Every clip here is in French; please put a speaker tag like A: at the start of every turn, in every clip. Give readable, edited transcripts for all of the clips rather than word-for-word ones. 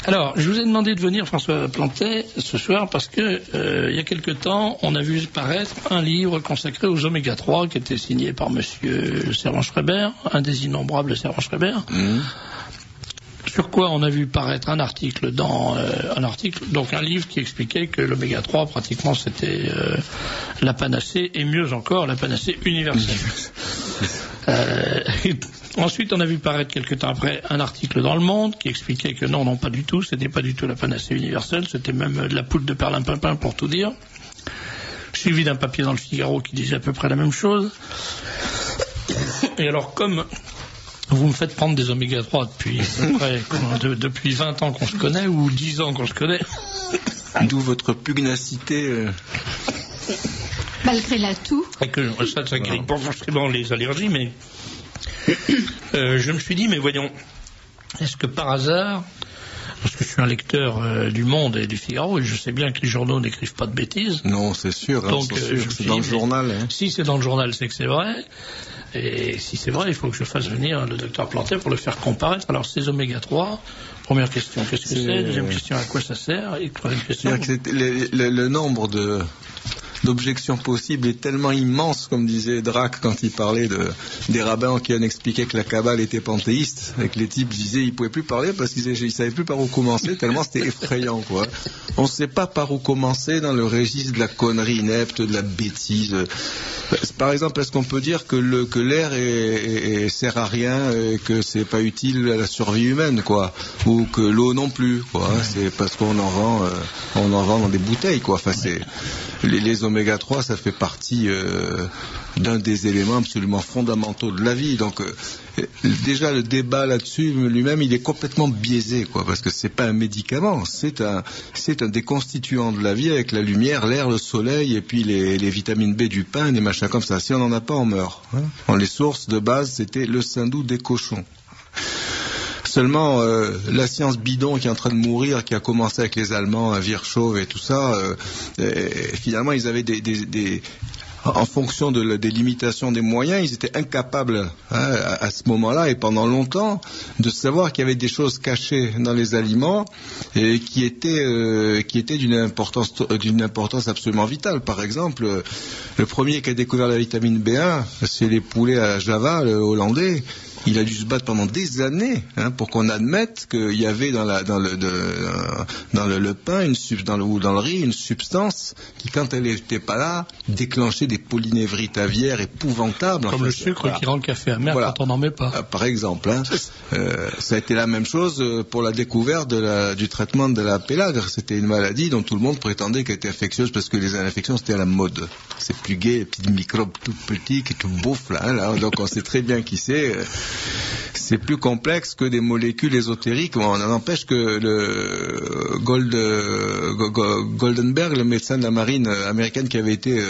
A: Alors, je vous ai demandé de venir, François Plantet, ce soir, parce que il y a quelque temps, on a vu paraître un livre consacré aux oméga 3 qui était signé par Monsieur Servan-Schreiber, un des innombrables Servan-Schreiber. Sur quoi on a vu paraître un article donc un livre qui expliquait que l'oméga 3 pratiquement c'était la panacée, et mieux encore la panacée universelle. Ensuite, on a vu paraître quelque temps après un article dans Le Monde qui expliquait que non, pas du tout, c'était pas du tout la panacée universelle, c'était même de la poudre de perlimpinpin pour tout dire. Suivi d'un papier dans le Figaro qui disait à peu près la même chose. Et alors, comme vous me faites prendre des oméga 3 depuis 20 ans qu'on se connaît, ou 10 ans qu'on se connaît.
B: D'où votre pugnacité.
C: Malgré l'atout.
A: Ça guérit pas forcément les allergies, mais je me suis dit, mais voyons, est-ce que par hasard, parce que je suis un lecteur du Monde et du Figaro, et je sais bien que les journaux n'écrivent pas de bêtises.
B: Non, c'est sûr, donc, c'est dans le journal. Hein.
A: Si c'est dans le journal, c'est que c'est vrai. Et si c'est vrai, il faut que je fasse venir le docteur Plantet pour le faire comparaître. Alors, ces oméga 3, première question, qu'est-ce que c'est? Deuxième question, à quoi ça sert? Et troisième question...
B: Le nombre d'objections possibles est tellement immense, comme disait Drac quand il parlait des rabbins qui en expliquaient que la Kabbale était panthéiste, et que les types disaient qu'ils pouvaient plus parler parce qu'ils savaient plus par où commencer, tellement c'était effrayant, quoi. On ne sait pas par où commencer dans le registre de la connerie inepte, de la bêtise. Par exemple, est-ce qu'on peut dire que l'air sert à rien et que c'est pas utile à la survie humaine, quoi, ou que l'eau non plus, quoi. C'est parce qu'on en vend dans des bouteilles, quoi. Enfin, c'est les oméga 3, ça fait partie d'un des éléments absolument fondamentaux de la vie. Donc déjà le débat là-dessus lui-même, il est complètement biaisé, quoi, parce que c'est pas un médicament, c'est un des constituants de la vie avec la lumière, l'air, le soleil et puis les vitamines B du pain, des machins comme ça. Si on n'en a pas, on meurt. Hein. Les sources de base, c'était le saindoux des cochons. Seulement, la science bidon qui est en train de mourir, qui a commencé avec les Allemands, Virchow et tout ça, finalement, ils avaient en fonction des limitations des moyens, ils étaient incapables, à ce moment-là et pendant longtemps, de savoir qu'il y avait des choses cachées dans les aliments et qui étaient d'une importance absolument vitale. Par exemple, le premier qui a découvert la vitamine B1, c'est les poulets à Java, le Hollandais. Il a dû se battre pendant des années pour qu'on admette qu'il y avait dans le pain ou dans le riz une substance qui, quand elle n'était pas là, déclenchait des polynévrites aviaires épouvantables.
A: Comme le sucre qui rend le café amer quand on n'en met pas.
B: Par exemple. Ça a été la même chose pour la découverte du traitement de la pélagre. C'était une maladie dont tout le monde prétendait qu'elle était infectieuse parce que les infections c'était à la mode. C'est plus gai, les petits microbes tout petits qui tout bouffent là. Donc on sait très bien qui c'est. C'est plus complexe que des molécules ésotériques. On en empêche que le Goldenberg, le médecin de la marine américaine qui avait été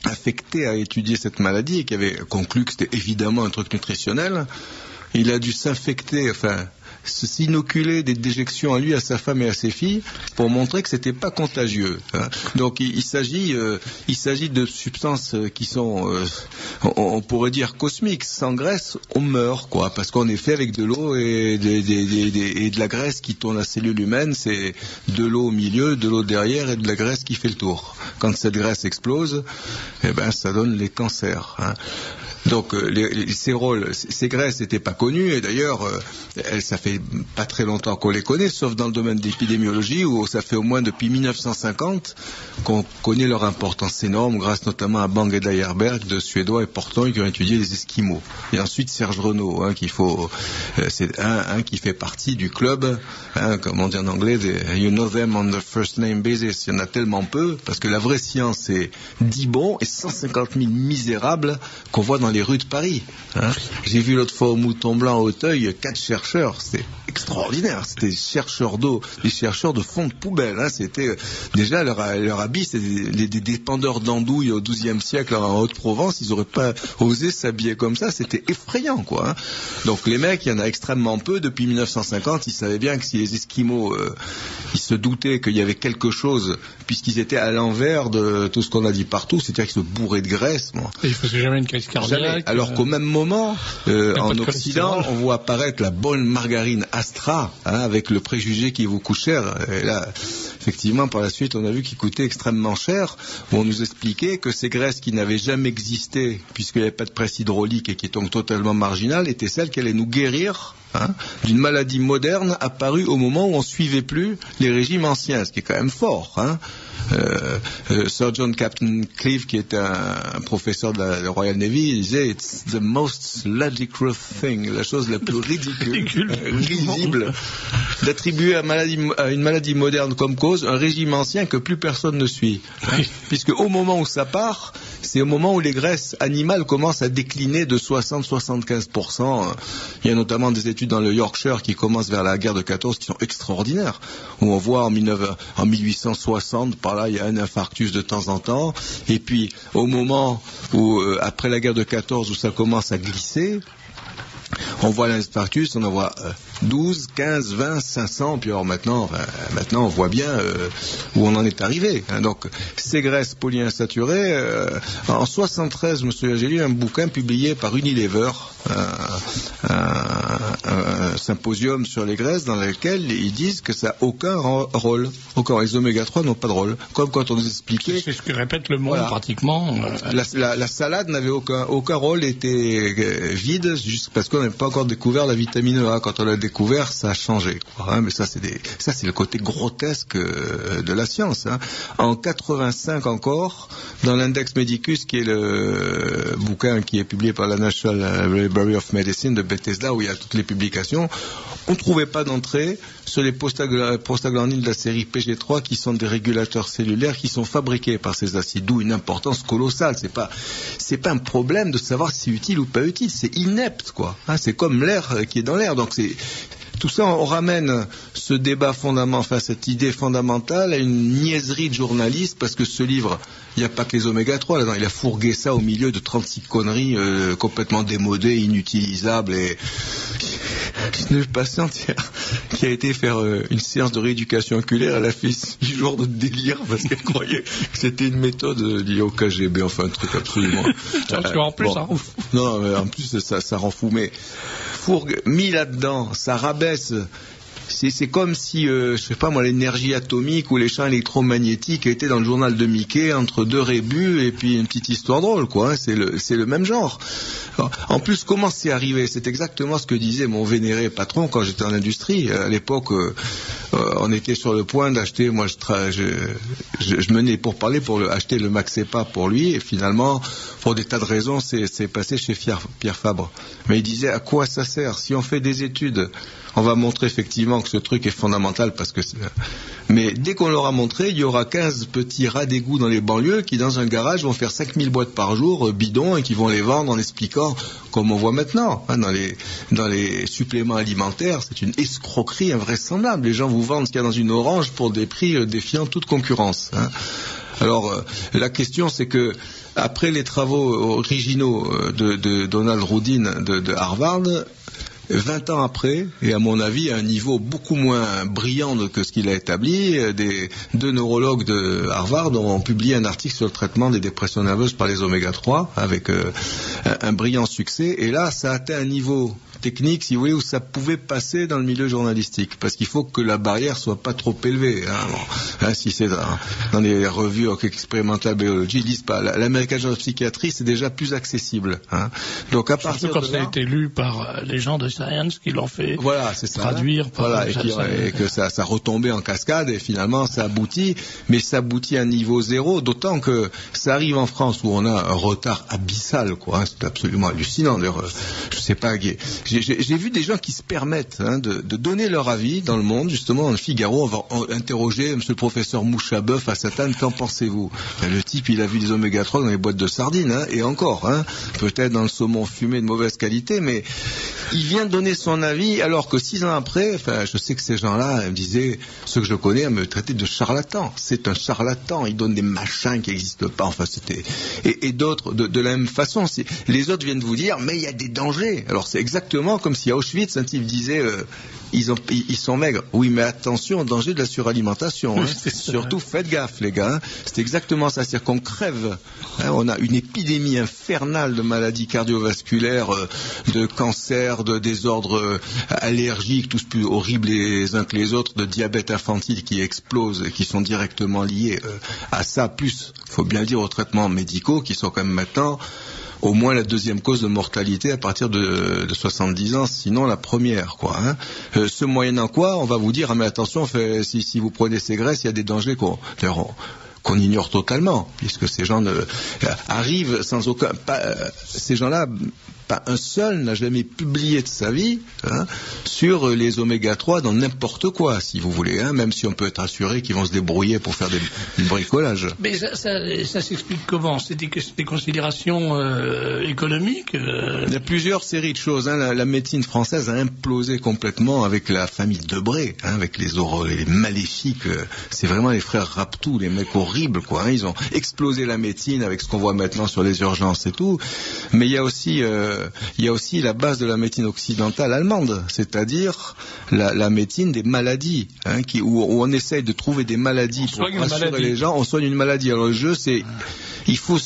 B: affecté à étudier cette maladie et qui avait conclu que c'était évidemment un truc nutritionnel, il a dû s'inoculer des déjections à lui, à sa femme et à ses filles pour montrer que c'était pas contagieux. Donc il s'agit de substances qui sont, on pourrait dire cosmiques. Sans graisse, on meurt, quoi, parce qu'on est fait avec de l'eau et de la graisse qui tourne la cellule humaine. C'est de l'eau au milieu, de l'eau derrière et de la graisse qui fait le tour. Quand cette graisse explose, ça donne les cancers. Donc ces graisses n'étaient pas connues et d'ailleurs ça fait pas très longtemps qu'on les connaît, sauf dans le domaine de l'épidémiologie où ça fait au moins depuis 1950 qu'on connaît leur importance énorme grâce notamment à Bang et Dyerberg, de Suédois et Porton qui ont étudié les Esquimaux. Et ensuite Serge Renaud, c'est un qui fait partie du club, comme on dit en anglais, you know them on the first name basis. Il y en a tellement peu parce que la vraie science c'est 10 bons et 150 000 misérables qu'on voit dans les rues de Paris. J'ai vu l'autre fois au Mouton Blanc à Auteuil 4 chercheurs, c'était extraordinaire, c'était des chercheurs d'eau, des chercheurs de fond de poubelle. C'était déjà leur habit, c'était des dépendeurs d'andouilles au XIIe siècle en Haute-Provence, ils n'auraient pas osé s'habiller comme ça, c'était effrayant, quoi. Donc les mecs, il y en a extrêmement peu depuis 1950, ils savaient bien que si les Esquimaux ils se doutaient qu'il y avait quelque chose, puisqu'ils étaient à l'envers de tout ce qu'on a dit partout, c'est-à-dire qu'ils se bourraient de graisse.
A: Et il faisait jamais une cardiaque.
B: Alors qu'au même moment, en Occident, on voit apparaître la bonne margarine Astra, avec le préjugé qui vous coûte cher. Et là, effectivement, par la suite, on a vu qu'il coûtait extrêmement cher, où on nous expliquait que ces graisses qui n'avaient jamais existé, puisqu'il n'y avait pas de presse hydraulique et qui étaient donc totalement marginales, étaient celles qui allaient nous guérir d'une maladie moderne apparue au moment où on ne suivait plus les régimes anciens, ce qui est quand même fort. Sir John Captain Cleave, qui est un professeur de la Royal Navy, il disait « It's the most ludicrous thing », la chose la plus ridicule, risible, d'attribuer à une maladie moderne comme cause un régime ancien que plus personne ne suit. Puisque au moment où ça part, c'est au moment où les graisses animales commencent à décliner de 60-75%. Il y a notamment des études dans le Yorkshire qui commencent vers la guerre de 14 qui sont extraordinaires, où on voit en 1860, par là, il y a un infarctus de temps en temps, et puis au moment où, après la guerre de 14, où ça commence à glisser, on voit l'infarctus, on en voit 12, 15, 20, 500, puis alors maintenant on voit bien où on en est arrivé. Donc, ces graisses polyinsaturées, en 73, je me souviens, j'ai lu un bouquin publié par Unilever, un symposium sur les graisses dans lequel ils disent que ça n'a aucun rôle. Encore, les oméga 3 n'ont pas de rôle. Comme quand on nous expliquait...
A: C'est ce que répète le monde, pratiquement.
B: La salade n'avait aucun rôle, était vide, juste parce qu'on n'avait pas encore découvert la vitamine A. Quand on l'a découvert, ça a changé. Mais ça, c'est le côté grotesque de la science. En 85 encore, dans l'Index Medicus, qui est le bouquin qui est publié par la National Library of Medicine de Bethesda, où il y a toutes les publications, on ne trouvait pas d'entrée sur les prostaglandines de la série PG3, qui sont des régulateurs cellulaires qui sont fabriqués par ces acides, d'où une importance colossale. C'est pas un problème de savoir si c'est utile ou pas utile, c'est inepte, quoi. C'est comme l'air qui est dans l'air. Donc tout ça, on ramène ce débat cette idée fondamentale à une niaiserie de journaliste, parce que ce livre, il n'y a pas que les oméga 3 là-dedans, il a fourgué ça au milieu de 36 conneries complètement démodées, inutilisables, et une patiente qui a été faire une séance de rééducation oculaire, elle a fait 6 jours de délire parce qu'elle croyait que c'était une méthode liée au KGB, enfin un truc absolument...
A: En plus, ça rend fou.
B: Non, mais en plus ça rend fou, mais fourgue mis là-dedans, ça rabaisse. C'est comme si, je sais pas moi, l'énergie atomique ou les champs électromagnétiques étaient dans le journal de Mickey entre deux rébus et puis une petite histoire drôle, quoi. C'est le même genre. Alors, en plus, comment c'est arrivé? C'est exactement ce que disait mon vénéré patron quand j'étais en industrie. À l'époque, on était sur le point d'acheter, moi je menais pour acheter le Maxepa pour lui, et finalement, pour des tas de raisons, c'est passé chez Pierre Fabre. Mais il disait, à quoi ça sert? Si on fait des études, on va montrer effectivement que ce truc est fondamental, mais dès qu'on l'aura montré, il y aura 15 petits rats d'égout dans les banlieues qui, dans un garage, vont faire 5000 boîtes par jour, bidons, et qui vont les vendre en expliquant, comme on voit maintenant, dans les suppléments alimentaires, c'est une escroquerie invraisemblable. Les gens vous vendent ce qu'il y a dans une orange pour des prix défiant toute concurrence. Alors, la question, c'est que, après les travaux originaux de Donald Rudin de Harvard, 20 ans après, et à mon avis à un niveau beaucoup moins brillant que ce qu'il a établi, deux neurologues de Harvard ont publié un article sur le traitement des dépressions nerveuses par les oméga 3 avec un brillant succès, et là ça a atteint un niveau technique, si vous voulez, où ça pouvait passer dans le milieu journalistique, parce qu'il faut que la barrière soit pas trop élevée. Si c'est dans les revues expérimentales biologie, ils disent pas. L'American Journal of Psychiatry, c'est déjà plus accessible. Donc à partir
A: surtout quand ça a été lu par les gens de Science qui l'ont fait traduire.
B: Et que ça retombait en cascade, et finalement ça aboutit, mais ça aboutit à un niveau zéro, d'autant que ça arrive en France où on a un retard abyssal, quoi. C'est absolument hallucinant. D'ailleurs, je sais pas. J'ai vu des gens qui se permettent de donner leur avis dans le monde. Justement, dans le Figaro, on va interroger monsieur le professeur Mouchabeuf à Satane, qu'en pensez-vous? Le type, il a vu des oméga 3 dans les boîtes de sardines, et encore, peut-être dans le saumon fumé de mauvaise qualité, mais il vient de donner son avis, alors que 6 ans après, je sais que ces gens-là me disaient, ceux que je connais, me traitaient de charlatan. C'est un charlatan, il donne des machins qui n'existent pas, et d'autres, de la même façon. Les autres viennent vous dire, mais il y a des dangers. Alors c'est exactement comme si à Auschwitz, un type disait, ils sont maigres. Oui, mais attention au danger de la suralimentation.
A: Oui,
B: Surtout, faites gaffe, les gars. C'est exactement ça. C'est-à-dire qu'on crève. On a une épidémie infernale de maladies cardiovasculaires, de cancers, de désordres allergiques, tous plus horribles les uns que les autres, de diabète infantile qui explose et qui sont directement liés à ça. Plus, il faut bien dire, aux traitements médicaux qui sont quand même maintenant au moins la deuxième cause de mortalité à partir de 70 ans, sinon la première, quoi. Ce moyennant quoi, on va vous dire, mais attention, si vous prenez ces graisses, il y a des dangers qu'on ignore totalement, puisque ces gens arrivent sans aucun... ces gens-là, pas un seul n'a jamais publié de sa vie sur les oméga 3 dans n'importe quoi, si vous voulez, même si on peut être assuré qu'ils vont se débrouiller pour faire du bricolage.
A: Mais ça s'explique comment? C'est des considérations économiques
B: Il y a plusieurs séries de choses. La médecine française a implosé complètement avec la famille Debré, avec les maléfiques. C'est vraiment les frères Raptou, les mecs horribles, quoi. Ils ont explosé la médecine avec ce qu'on voit maintenant sur les urgences et tout. Mais il y a aussi la base de la médecine occidentale allemande, c'est-à-dire la médecine des maladies, où on essaye de trouver des maladies pour rassurer les gens. On soigne une maladie. Alors le jeu, c'est il faut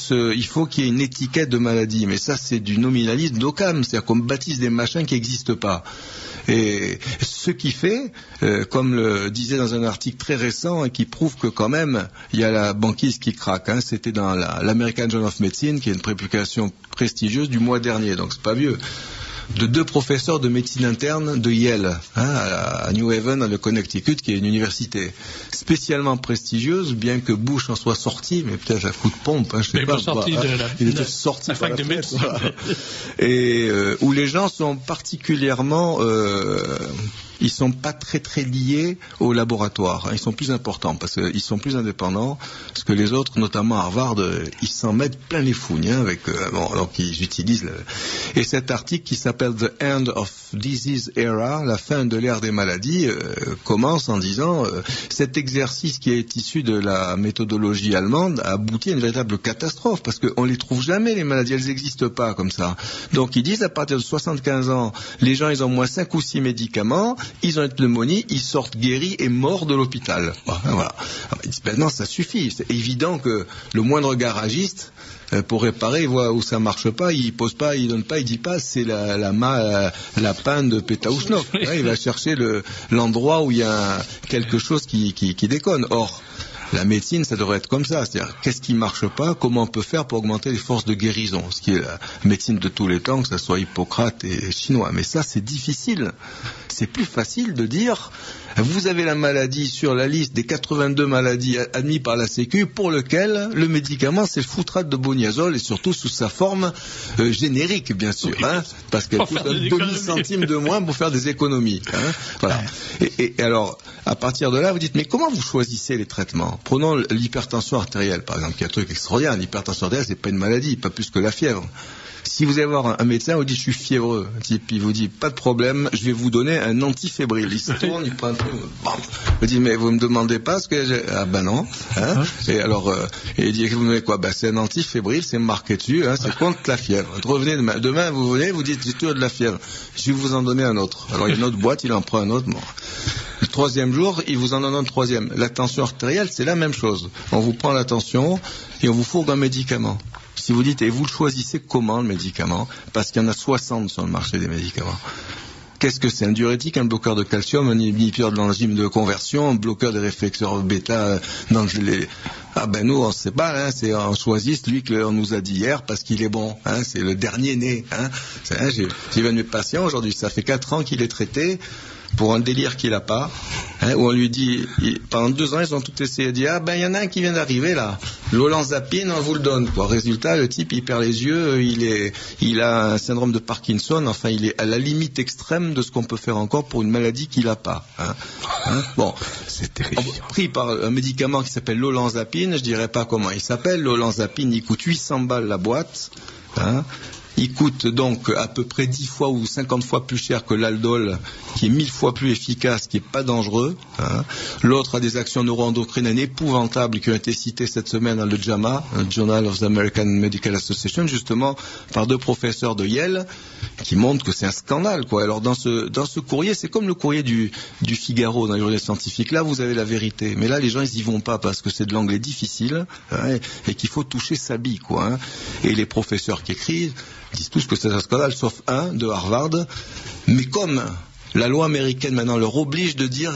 B: qu'il y ait une étiquette de maladie, mais ça c'est du nominalisme d'Occam, c'est-à-dire qu'on baptise des machins qui n'existent pas. Et ce qui fait, comme le disait dans un article très récent, et qui prouve que quand même, il y a la banquise qui craque. C'était dans l'American Journal of Medicine, qui est une publication prestigieuse du mois dernier, donc c'est pas vieux, de 2 professeurs de médecine interne de Yale, à New Haven, dans le Connecticut, qui est une université spécialement prestigieuse, bien que Bush en soit sorti, mais peut-être à coup de pompe, je sais pas. Il était sorti par la fenêtre, et où les gens sont particulièrement ils sont pas très très liés au laboratoire. Ils sont plus importants parce qu'ils sont plus indépendants. Parce que les autres, notamment Harvard, ils s'en mettent plein les fouilles donc ils utilisent Et cet article qui s'appelle The End of Disease Era, la fin de l'ère des maladies, commence en disant cet exercice qui est issu de la méthodologie allemande a abouti à une véritable catastrophe parce qu'on les trouve jamais, les maladies, elles n'existent pas comme ça. Donc ils disent à partir de 75 ans, les gens ils ont au moins 5 ou 6 médicaments, ils ont une pneumonie, ils sortent guéris et morts de l'hôpital. Voilà. Alors, ils disent, non, ça suffit. C'est évident que le moindre garagiste, pour réparer, il voit où ça marche pas, il pose pas, il donne pas, il dit pas, c'est la panne de Pétaouchnok. Il va chercher l'endroit où il y a quelque chose qui déconne. Or, la médecine, ça devrait être comme ça, c'est-à-dire qu'est-ce qui marche pas, comment on peut faire pour augmenter les forces de guérison, ce qui est la médecine de tous les temps, que ce soit Hippocrate et chinois. Mais ça, c'est difficile. C'est plus facile de dire, vous avez la maladie sur la liste des 82 maladies admises par la Sécu, pour lequel le médicament, c'est le foutrate de Boniazol, et surtout sous sa forme générique, bien sûr, parce qu'elle coûte 2000 centimes de moins pour faire des économies. Voilà. Et alors, à partir de là, vous dites, mais comment vous choisissez les traitements? Prenons l'hypertension artérielle, par exemple, qui est un truc extraordinaire. L'hypertension artérielle, c'est pas une maladie, pas plus que la fièvre. Si vous allez voir un médecin, vous dit je suis fiévreux, puis il vous dit pas de problème, je vais vous donner un antifébrile. Il se tourne, il prend un truc, vous dit mais vous me demandez pas ce que j'ai. Ah ben non. Et alors il dit vous me quoi? C'est un antifébrile, c'est marqué dessus, c'est contre la fièvre. Revenez demain vous venez, vous dites j'ai toujours de la fièvre. Je vais vous en donner un autre. Alors il y a une autre boîte, il en prend un autre. Bon. Le 3e jour, il vous en donne un 3e. La tension artérielle, c'est la même chose. On vous prend la tension et on vous fourgue un médicament. Si vous dites, et vous le choisissez comment, le médicament? Parce qu'il y en a 60 sur le marché des médicaments. Qu'est-ce que c'est? Un diurétique, un bloqueur de calcium, un inhibiteur de l'enzyme de conversion, un bloqueur des réflexeurs bêta dans les... Ah ben nous, on ne sait pas, on choisit celui qu'on nous a dit hier parce qu'il est bon, c'est le dernier né. J'ai vu un de mes patients aujourd'hui, ça fait 4 ans qu'il est traité pour un délire qu'il n'a pas, où on lui dit, pendant 2 ans, ils ont tout essayé de dire, il y en a un qui vient d'arriver là, l'olanzapine, on vous le donne, quoi. Résultat, le type, il perd les yeux, il a un syndrome de Parkinson, enfin, il est à la limite extrême de ce qu'on peut faire encore pour une maladie qu'il n'a pas. Bon, c'est terrible. Pris par un médicament qui s'appelle l'olanzapine, je dirais pas comment il s'appelle, l'olanzapine, il coûte 800 balles la boîte, Il coûte donc à peu près 10 fois ou 50 fois plus cher que l'aldol, qui est 1000 fois plus efficace, qui est pas dangereux. Hein. L'autre a des actions neuroendocriniennes épouvantables qui ont été citées cette semaine dans le JAMA, le Journal of the American Medical Association, justement par 2 professeurs de Yale, qui montrent que c'est un scandale, quoi. Alors dans ce courrier, c'est comme le courrier du Figaro dans les journaux scientifiques. Là, vous avez la vérité, mais là, les gens ils y vont pas parce que c'est de l'anglais difficile, hein, et qu'il faut toucher sa bille, quoi. Hein. Et les professeurs qui écrivent disent tous que c'est un scandale, sauf un de Harvard. Mais comme la loi américaine maintenant leur oblige de dire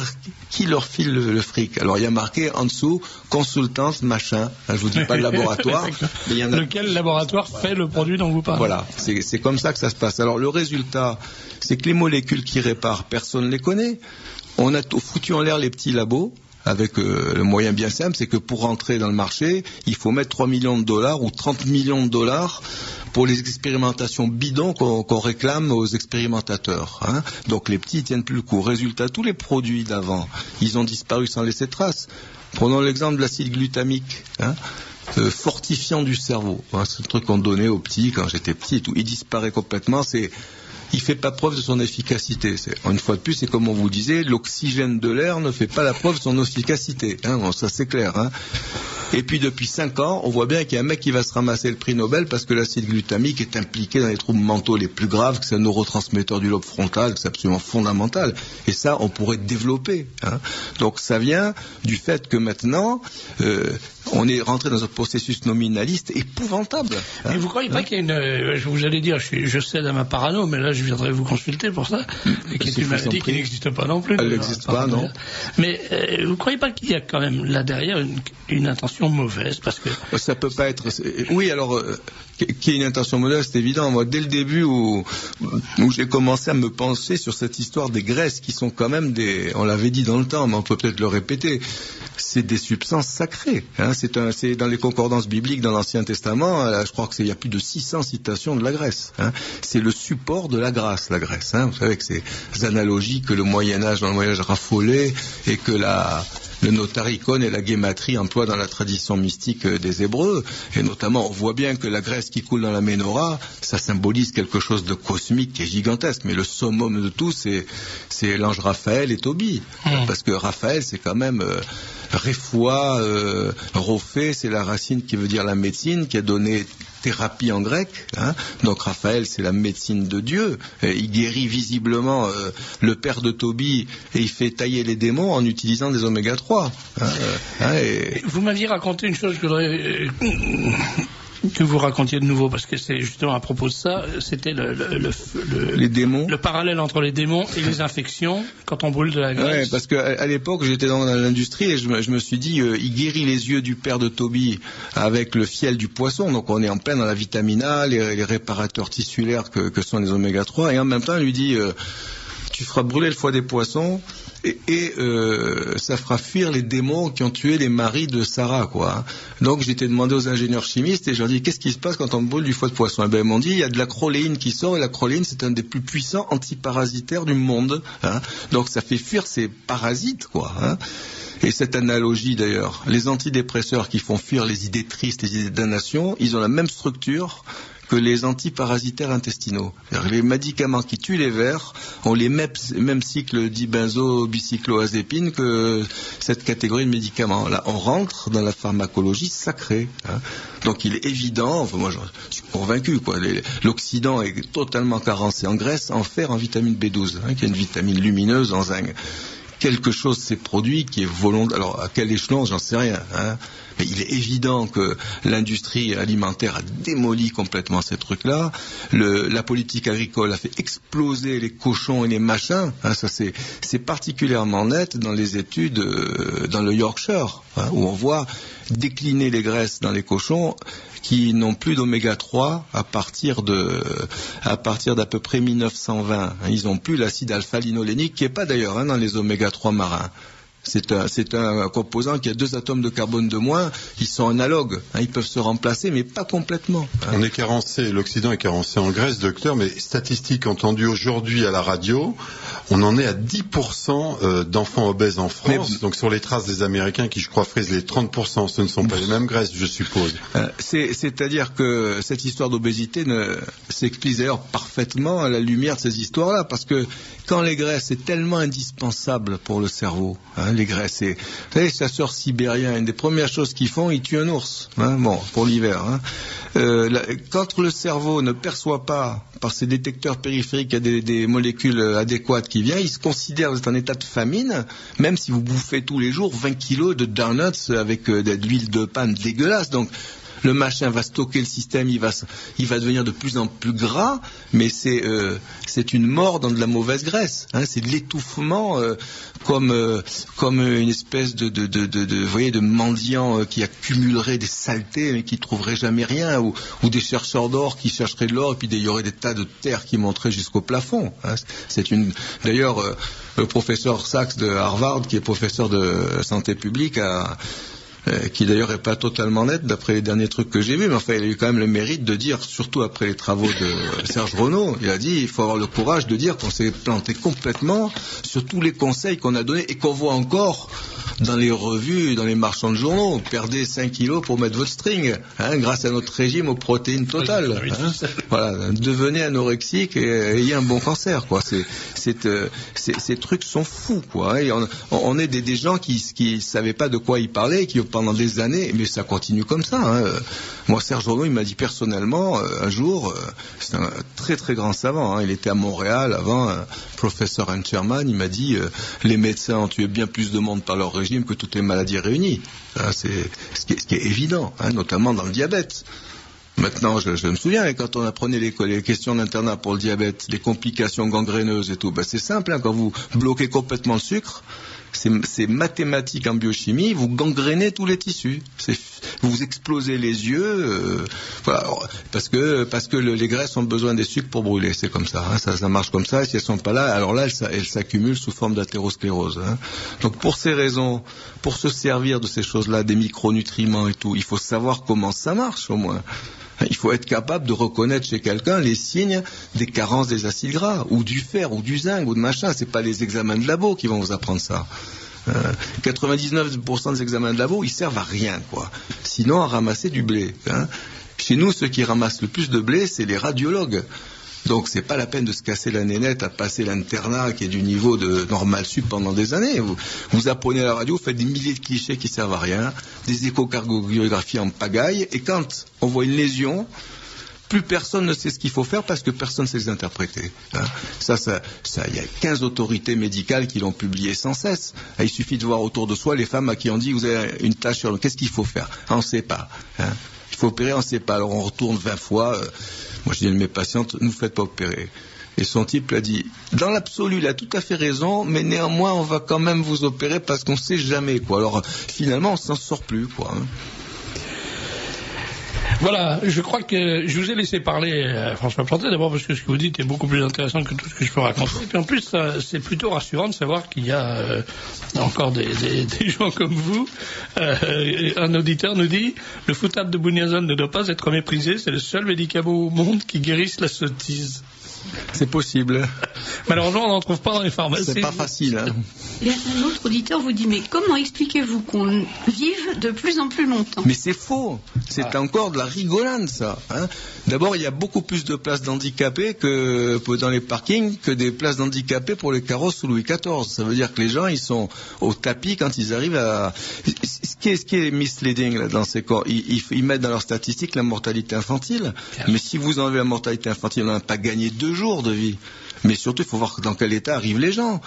B: qui leur file le fric. Alors il y a marqué en dessous consultance machin. Je vous dis pas le laboratoire. Mais il y en a...
A: Lequel laboratoire fait le produit dont vous parlez.
B: Voilà, c'est comme ça que ça se passe. Alors le résultat, c'est que les molécules qui réparent, personne ne les connaît. On a foutu en l'air les petits labos. Avec le moyen bien simple, c'est que pour rentrer dans le marché, il faut mettre 3 millions de dollars ou 30 millions de dollars pour les expérimentations bidons qu'on réclame aux expérimentateurs. Hein. Donc les petits tiennent plus le coup. Résultat, tous les produits d'avant, ils ont disparu sans laisser trace. Prenons l'exemple de l'acide glutamique. Hein. Fortifiant du cerveau. Hein, c'est le truc qu'on donnait aux petits quand j'étais petit et tout. Il disparaît complètement. Il fait pas preuve de son efficacité. Une fois de plus, c'est comme on vous disait, l'oxygène de l'air ne fait pas la preuve de son efficacité. Hein, bon, ça c'est clair. Hein. Et puis depuis 5 ans, on voit bien qu'il y a un mec qui va se ramasser le prix Nobel parce que l'acide glutamique est impliqué dans les troubles mentaux les plus graves, que c'est un neurotransmetteur du lobe frontal, que c'est absolument fondamental. Et ça, on pourrait développer. Hein. Donc ça vient du fait que maintenant, on est rentré dans un processus nominaliste épouvantable. Hein.
A: Mais vous croyez pas qu'il y a une... vous allez dire, je cède à ma parano, mais là je viendrai vous consulter pour ça, qui est une maladie qui n'existe pas non plus.
B: Elle n'existe pas, non.
A: Mais vous croyez pas qu'il y a quand même là derrière une intention mauvaise, parce que...
B: Ça peut pas être... Oui, alors, qu'il y ait une intention mauvaise, c'est évident. Moi, dès le début où j'ai commencé à me pencher sur cette histoire des graisses, qui sont quand même des... On l'avait dit dans le temps, mais on peut peut-être le répéter. C'est des substances sacrées. Hein. C'est dans les concordances bibliques dans l'Ancien Testament, je crois qu'il y a plus de 600 citations de la graisse. Hein. C'est le support de la grâce, la graisse. Hein. Vous savez que ces analogies que le Moyen-Âge, dans le Moyen-Âge, raffolait, et que le notaricon et la guématrie emploient dans la tradition mystique des Hébreux. Et notamment, on voit bien que la graisse qui coule dans la Ménorah, ça symbolise quelque chose de cosmique qui est gigantesque. Mais le summum de tout, c'est l'ange Raphaël et Tobie. Parce que Raphaël, c'est quand même... Réfoua, Rophée, c'est la racine qui veut dire la médecine, qui a donné thérapie en grec. Hein. Donc Raphaël, c'est la médecine de Dieu. Et il guérit visiblement le père de Tobie et il fait tailler les démons en utilisant des oméga 3. Hein,
A: Vous m'aviez raconté une chose que vous racontiez de nouveau, parce que c'est justement à propos de ça, c'était
B: les démons.
A: Le parallèle entre les démons et les infections quand on brûle de la graisse.
B: Ouais, parce qu'à l'époque, j'étais dans l'industrie et je me suis dit, il guérit les yeux du père de Tobie avec le fiel du poisson, donc on est en plein dans la vitamine A, les réparateurs tissulaires que sont les oméga 3, et en même temps, il lui dit, tu feras brûler le foie des poissons, et ça fera fuir les démons qui ont tué les maris de Sarah, quoi. Donc j'étais demandé aux ingénieurs chimistes et je leur dis qu'est-ce qui se passe quand on brûle du foie de poisson. Et ben ils m'ont dit il y a de la chroléine qui sort, et la chroléine c'est un des plus puissants antiparasitaires du monde. Hein. Donc ça fait fuir ces parasites, quoi. Hein. Et cette analogie d'ailleurs, les antidépresseurs qui font fuir les idées tristes, les idées de damnation, ils ont la même structure que les antiparasitaires intestinaux. Les médicaments qui tuent les vers ont les mêmes cycles dibenzo-bicycloazépine que cette catégorie de médicaments. Là, on rentre dans la pharmacologie sacrée. Hein. Donc il est évident, enfin, moi je suis convaincu, quoi. L'Occident est totalement carencé en graisse, en fer, en vitamine B12, hein, qui est une vitamine lumineuse en zinc. Quelque chose s'est produit qui est volontaire. Alors à quel échelon, j'en sais rien. Hein. Mais il est évident que l'industrie alimentaire a démoli complètement ces trucs-là. La politique agricole a fait exploser les cochons et les machins. Hein, ça c'est particulièrement net dans les études dans le Yorkshire, hein, où on voit décliner les graisses dans les cochons qui n'ont plus d'oméga 3 à partir d'à peu près 1920. Ils n'ont plus l'acide alpha-linolénique, qui n'est pas d'ailleurs dans les oméga 3 marins. C'est un composant qui a 2 atomes de carbone de moins, ils sont analogues, ils peuvent se remplacer, mais pas complètement.
C: On est carencé, l'Occident est carencé en graisse, docteur, mais statistiques entendues aujourd'hui à la radio, on en est à 10% d'enfants obèses en France, donc sur les traces des Américains qui, je crois, frisent les 30%, ce ne sont pas les mêmes graisses, je suppose.
B: C'est-à-dire que cette histoire d'obésité s'explique d'ailleurs parfaitement à la lumière de ces histoires-là, parce que quand les graisses, c'est tellement indispensable pour le cerveau, les graisses. Vous savez, les chasseurs sibériens, une des premières choses qu'ils font, ils tuent un ours, pour l'hiver. Quand le cerveau ne perçoit pas, par ses détecteurs périphériques, il y a des molécules adéquates qui viennent, il se considère que vous êtes en état de famine, même si vous bouffez tous les jours 20 kilos de donuts avec de l'huile de palme dégueulasse. Donc, le machin va stocker le système, il va devenir de plus en plus gras, mais c'est une mort dans de la mauvaise graisse. C'est de l'étouffement comme une espèce vous voyez, de mendiant qui accumulerait des saletés mais qui trouverait jamais rien, ou des chercheurs d'or qui chercheraient de l'or et puis il y aurait des tas de terre qui monteraient jusqu'au plafond. D'ailleurs, le professeur Sachs de Harvard, qui est professeur de santé publique, qui d'ailleurs n'est pas totalement net d'après les derniers trucs que j'ai vus, mais enfin il a eu quand même le mérite de dire, surtout après les travaux de Serge Renaud, il a dit il faut avoir le courage de dire qu'on s'est planté complètement sur tous les conseils qu'on a donnés et qu'on voit encore dans les revues, dans les marchands de journaux. Perdez 5 kilos pour mettre votre string, grâce à notre régime aux protéines totales. Voilà, devenez anorexique et ayez un bon cancer, quoi. Ces trucs sont fous, quoi. Et on est des gens qui savaient pas de quoi ils parlaient, qui pendant des années, mais ça continue comme ça. Moi, Serge Renaud, il m'a dit personnellement, un jour, c'est un très très grand savant, il était à Montréal avant, professeur Encherman, il m'a dit, les médecins ont tué bien plus de monde par leur régime que toutes les maladies réunies. C'est ce qui est évident, notamment dans le diabète. Maintenant, je me souviens, quand on apprenait les questions d'internat pour le diabète, les complications gangréneuses et tout, c'est simple, quand vous bloquez complètement le sucre, c'est mathématique en biochimie, vous gangrénez tous les tissus. Vous vous explosez les yeux, voilà, parce que les graisses ont besoin des sucres pour brûler, c'est comme ça, ça marche comme ça, et si elles sont pas là, alors là, elles s'accumulent sous forme d'athérosclérose. Donc pour ces raisons, pour se servir de ces choses-là, des micronutriments et tout, il faut savoir comment ça marche au moins. Il faut être capable de reconnaître chez quelqu'un les signes des carences des acides gras, ou du fer, ou du zinc, ou de machin. C'est pas les examens de labo qui vont vous apprendre ça. 99% des examens de labo, ils servent à rien, quoi. Sinon, à ramasser du blé. Chez nous, ceux qui ramassent le plus de blé, c'est les radiologues. Donc c'est pas la peine de se casser la nénette à passer l'internat qui est du niveau de normal sup pendant des années. Vous apprenez à la radio, vous faites des milliers de clichés qui servent à rien, des échocardiographies en pagaille, et quand on voit une lésion, plus personne ne sait ce qu'il faut faire parce que personne ne sait les interpréter. Ça, il y a 15 autorités médicales qui l'ont publié sans cesse. Il suffit de voir autour de soi les femmes à qui on dit vous avez une tache sur le... Qu'est-ce qu'il faut faire? On ne sait pas. Il faut opérer, on ne sait pas. Alors on retourne 20 fois. Moi, je dis à mes patientes, ne vous faites pas opérer. Et son type l'a dit, dans l'absolu, il a tout à fait raison, mais néanmoins, on va quand même vous opérer parce qu'on ne sait jamais, quoi. Alors, finalement, on ne s'en sort plus, quoi.
A: Voilà, je crois que je vous ai laissé parler, François Plantet, d'abord parce que ce que vous dites est beaucoup plus intéressant que tout ce que je peux raconter. Et puis en plus, c'est plutôt rassurant de savoir qu'il y a encore des gens comme vous. Un auditeur nous dit « Le foutable de Bunyason ne doit pas être méprisé, c'est le seul médicament au monde qui guérisse la sottise. »
B: C'est possible.
A: Malheureusement, on n'en trouve pas dans les pharmacies.
B: C'est pas facile.
D: Et un autre auditeur vous dit, mais comment expliquez-vous qu'on vive de plus en plus longtemps?
B: Mais c'est faux. C'est encore de la rigolade, ça. D'abord, il y a beaucoup plus de places d'handicapés dans les parkings que des places d'handicapés pour les carrosses sous Louis XIV. Ça veut dire que les gens, ils sont au tapis quand ils arrivent à... Ce qui est misleading là, dans ces corps, ils mettent dans leurs statistiques la mortalité infantile. Mais si vous enlevez la mortalité infantile, on n'a pas gagné 2 jours de vie. Mais surtout, il faut voir dans quel état arrivent les gens.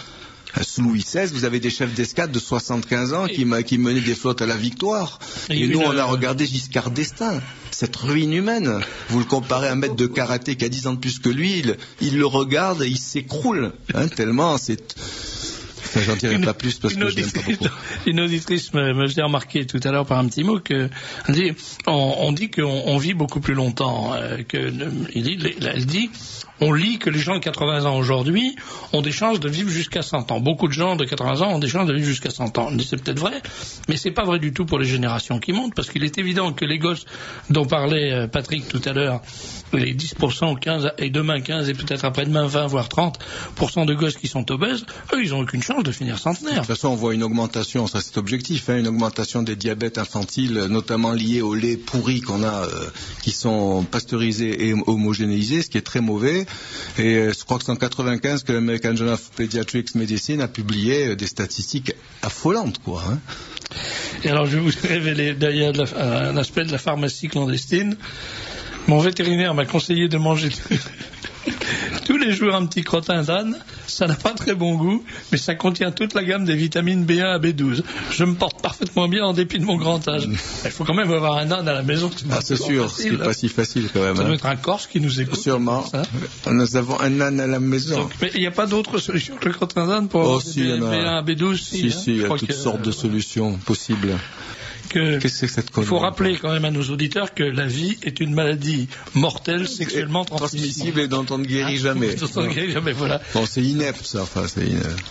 B: Sous Louis XVI, vous avez des chefs d'escadre de 75 ans qui menaient des flottes à la victoire. Et nous, on a regardé Giscard d'Estaing. Cette ruine humaine. Vous le comparez à un maître de karaté qui a 10 ans de plus que lui, il le regarde et il s'écroule. Tellement c'est... J'en dirai pas plus parce que je n'aime pas beaucoup.
A: Une auditrice me faisait remarquer tout à l'heure par un petit mot on dit qu'on vit beaucoup plus longtemps. Elle dit On lit que les gens de 80 ans aujourd'hui ont des chances de vivre jusqu'à 100 ans. Beaucoup de gens de 80 ans ont des chances de vivre jusqu'à 100 ans. C'est peut-être vrai, mais c'est pas vrai du tout pour les générations qui montent, parce qu'il est évident que les gosses dont parlait Patrick tout à l'heure, les 10%, 15, et demain 15, et peut-être après-demain 20, voire 30% de gosses qui sont obèses, eux, ils ont aucune chance de finir centenaire.
B: De toute façon, on voit une augmentation, ça c'est objectif, une augmentation des diabètes infantiles, notamment liés aux laits pourris qu'on a, qui sont pasteurisés et homogénéisés, ce qui est très mauvais. Et je crois que c'est en 95 que l'American Journal of Pediatrics Medicine a publié des statistiques affolantes, quoi.
A: Et alors, je vais vous révéler derrière un aspect de la pharmacie clandestine. Mon vétérinaire m'a conseillé de manger tous les jours un petit crottin d'âne. Ça n'a pas très bon goût, mais ça contient toute la gamme des vitamines B1 à B12. Je me porte parfaitement bien en dépit de mon grand âge. Il faut quand même avoir un âne à la maison.
B: C'est sûr, ce n'est pas si facile quand même.
A: Ça doit être un Corse qui nous écoute.
B: Sûrement. Nous avons un âne à la maison.
A: Donc, mais il n'y a pas d'autre solution que le crottin d'âne pour avoir B1 à B12.
B: Si, il y a toutes sortes de solutions possibles.
A: Qu'est-ce que c'est que cette connerie ? Il faut rappeler quand même à nos auditeurs que la vie est une maladie mortelle, sexuellement transmissible
B: et dont on ne guérit jamais.
A: Dont on ne guérit jamais, voilà.
B: Bon, c'est inepte, ça. Enfin, c'est inepte.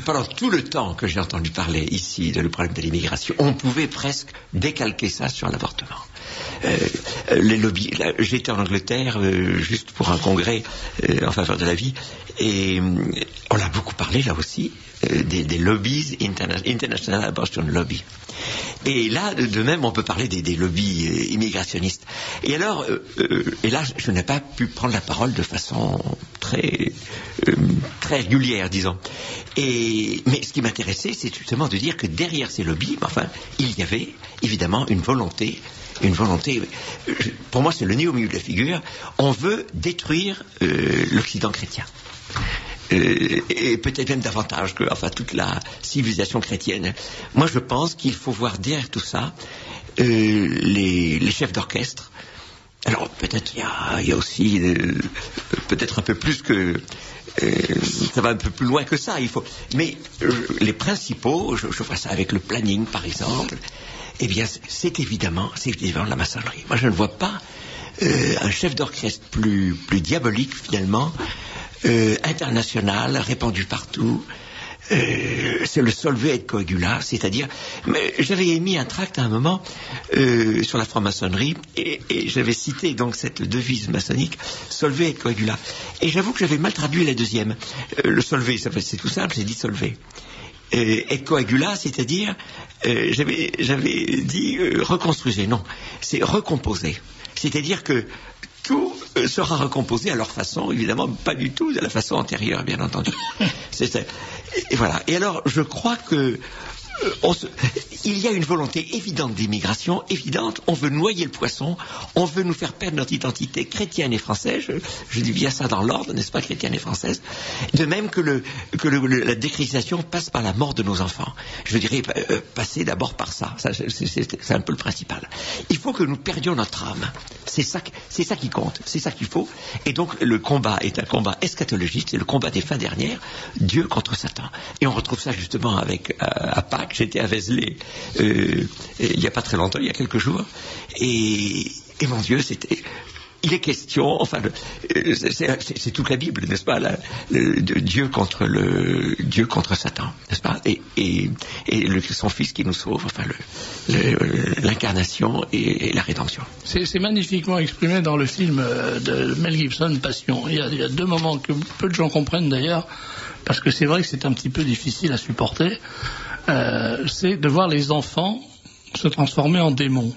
E: Pendant tout le temps que j'ai entendu parler ici de le problème de l'immigration, on pouvait presque décalquer ça sur l'avortement. Les lobbies. J'étais en Angleterre juste pour un congrès en faveur de la vie, et on a beaucoup parlé là aussi des lobbies, International Abortion Lobby. Et là, de même, on peut parler des lobbies immigrationnistes. Et alors, et là, je n'ai pas pu prendre la parole de façon très régulière, disons. Mais ce qui m'intéressait, c'est justement de dire que derrière ces lobbies, enfin, il y avait évidemment une volonté, pour moi c'est le nez au milieu de la figure, on veut détruire l'Occident chrétien. Et peut-être même davantage que toute la civilisation chrétienne. Moi je pense qu'il faut voir derrière tout ça les chefs d'orchestre. Alors peut-être il y a aussi peut-être un peu plus que ça va un peu plus loin que ça. Mais les principaux, je vois ça avec le planning par exemple. Eh bien, c'est évidemment la maçonnerie. Moi, je ne vois pas un chef d'orchestre plus diabolique, finalement, international, répandu partout. C'est le Solvay et Coagula, c'est-à-dire... J'avais émis un tract à un moment sur la franc-maçonnerie, et j'avais cité donc cette devise maçonnique, Solvay et Coagula. Et j'avoue que j'avais mal traduit la deuxième. Le Solvay, c'est tout simple, c'est dit Solvay. Et coagula, c'est-à-dire, j'avais dit reconstruisez, non, c'est recomposer. C'est-à-dire que tout sera recomposé à leur façon, évidemment, pas du tout de la façon antérieure, bien entendu. Et voilà. Et alors, je crois que il y a une volonté évidente d'immigration, évidente. On veut noyer le poisson, on veut nous faire perdre notre identité chrétienne et française. Je dis bien ça dans l'ordre, n'est-ce pas, chrétienne et française. De même que la déchristianisation passe par la mort de nos enfants. Je dirais passer d'abord par ça. C'est un peu le principal. Il faut que nous perdions notre âme. C'est ça qui compte. C'est ça qu'il faut. Et donc le combat est un combat eschatologiste, c'est le combat des fins dernières, Dieu contre Satan. Et on retrouve ça justement à Pâques. J'étais à Vézelay il n'y a pas très longtemps, il y a quelques jours, et mon Dieu, il est question, c'est toute la Bible, n'est-ce pas, Dieu contre Satan, n'est-ce pas, et son Fils qui nous sauve, l'incarnation et la rédemption.
A: C'est magnifiquement exprimé dans le film de Mel Gibson, Passion. Il y a deux moments que peu de gens comprennent d'ailleurs, parce que c'est vrai que c'est un petit peu difficile à supporter. C'est de voir les enfants se transformer en démons.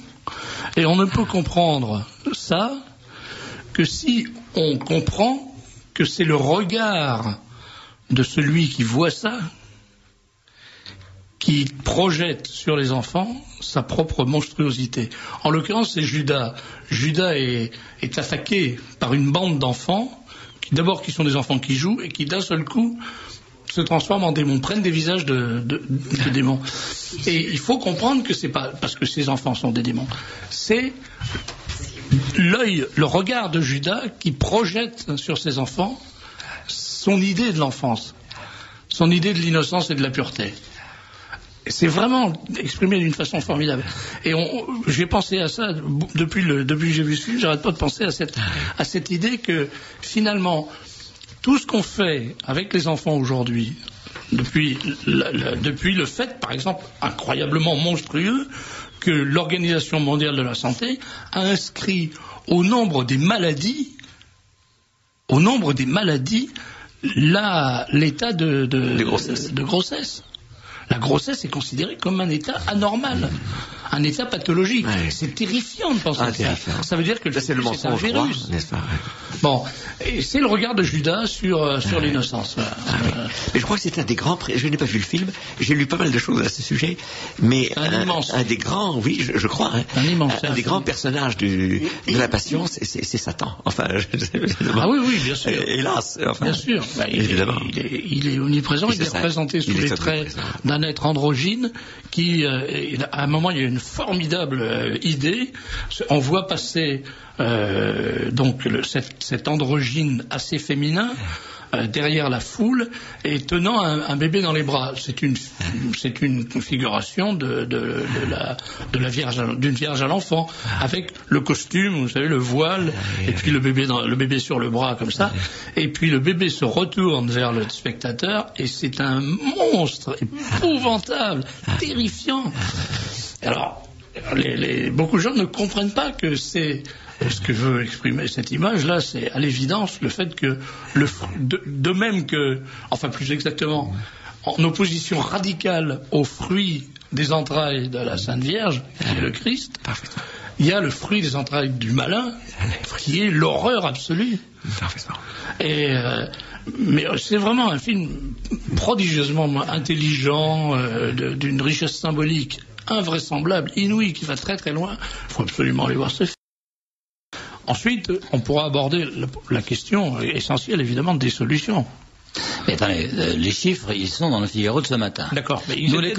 A: Et on ne peut comprendre ça que si on comprend que c'est le regard de celui qui voit ça qui projette sur les enfants sa propre monstruosité. En l'occurrence, c'est Judas. Judas est attaqué par une bande d'enfants qui sont des enfants qui jouent et qui d'un seul coup se transforment en démons, prennent des visages de démons. Et il faut comprendre que c'est pas parce que ces enfants sont des démons, c'est le regard de Judas qui projette sur ses enfants son idée de l'enfance, son idée de l'innocence et de la pureté. c'est vraiment exprimé d'une façon formidable. Et j'ai pensé à ça depuis que j'ai vu ce film, j'arrête pas de penser à cette idée que finalement tout ce qu'on fait avec les enfants aujourd'hui, depuis le fait, par exemple, incroyablement monstrueux, que l'Organisation mondiale de la santé a inscrit au nombre des maladies l'état de grossesse. La grossesse est considérée comme un état anormal, un état pathologique. Ouais. C'est terrifiant de penser à ça. Ça veut dire que
E: c'est le mensonge,
A: c'est un virus.
E: N'est-ce pas?
A: Bon, et c'est le regard de Judas sur l'innocence.
E: Mais je crois que c'est un des grands... Je n'ai pas vu le film, j'ai lu pas mal de choses à ce sujet, mais un des grands, oui, je crois, un des grands personnages de la Passion, c'est Satan. Enfin,
A: oui, bien sûr.
E: Hélas. Enfin,
A: bien sûr. Il est omniprésent, il est représenté sous les traits d'un être androgyne qui, à un moment, il y a une formidable idée. On voit passer donc cet androgyne assez féminin derrière la foule et tenant un bébé dans les bras. C'est une configuration d'une vierge à l'enfant, avec le costume, vous savez, le voile, et puis le bébé sur le bras comme ça, et puis le bébé se retourne vers le spectateur et c'est un monstre épouvantable, terrifiant. Alors, beaucoup de gens ne comprennent pas que c'est ce que veut exprimer cette image-là, c'est à l'évidence le fait que, de même que, enfin plus exactement, en opposition radicale au fruit des entrailles de la Sainte Vierge, qui est le Christ, il y a le fruit des entrailles du malin, qui est l'horreur absolue. Mais c'est vraiment un film prodigieusement intelligent, d'une richesse symbolique invraisemblable, inouïe, qui va très très loin. Il faut absolument aller voir ce film. Ensuite, on pourra aborder la question essentielle, évidemment, des solutions.
F: Mais attendez, les chiffres, ils sont dans le Figaro de ce matin.
A: D'accord, mais nous les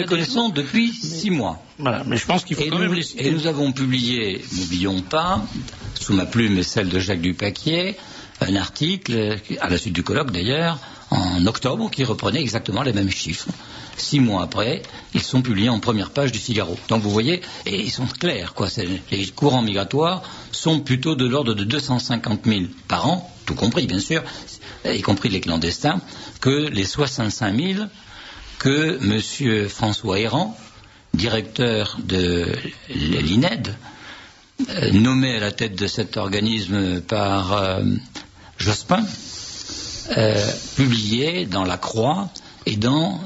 F: connaissons depuis 6 mois.
A: Voilà, mais je pense qu'il faut quand même les citer.
F: Et nous avons publié, n'oublions pas, sous ma plume et celle de Jacques Dupaquier, un article, à la suite du colloque d'ailleurs, en octobre, qui reprenait exactement les mêmes chiffres. 6 mois après, ils sont publiés en première page du Figaro. Donc vous voyez, et ils sont clairs, quoi. Les courants migratoires sont plutôt de l'ordre de 250 000 par an, tout compris bien sûr, y compris les clandestins, que les 65 000 que M. François Héran, directeur de l'INED, nommé à la tête de cet organisme par Jospin, publié dans La Croix et dans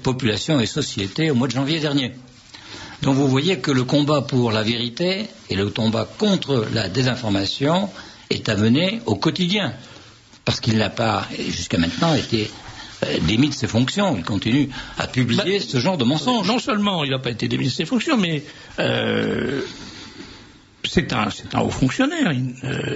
F: Population et Société au mois de janvier dernier. Donc vous voyez que le combat pour la vérité et le combat contre la désinformation est à mener au quotidien, parce qu'il n'a pas, jusqu'à maintenant, été démis de ses fonctions. Il continue à publier ce genre de mensonges.
A: Non seulement il n'a pas été démis de ses fonctions, mais c'est un haut fonctionnaire,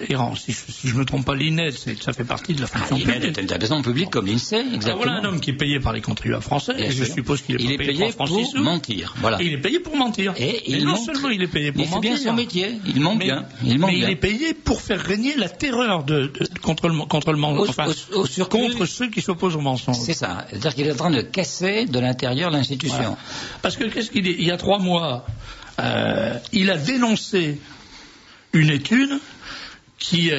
A: Héran. Si je ne me trompe pas, l'INED, ça fait partie de la fonction publique.
F: l'INED est un établissement public comme l'INSEE, exactement.
A: Voilà un homme qui est payé par les contribuables français, et je suppose qu'il est
F: payé pour mentir. Voilà.
A: Et il est payé pour mentir.
F: Et
A: non seulement il est payé pour mentir.
F: Il fait bien son métier, il ment bien.
A: Il est payé pour faire régner la terreur contre le mensonge, contre ceux qui s'opposent au mensonge.
F: C'est ça. C'est-à-dire qu'il est en train de casser de l'intérieur l'institution. Voilà.
A: Parce que il y a 3 mois, il a dénoncé une étude qui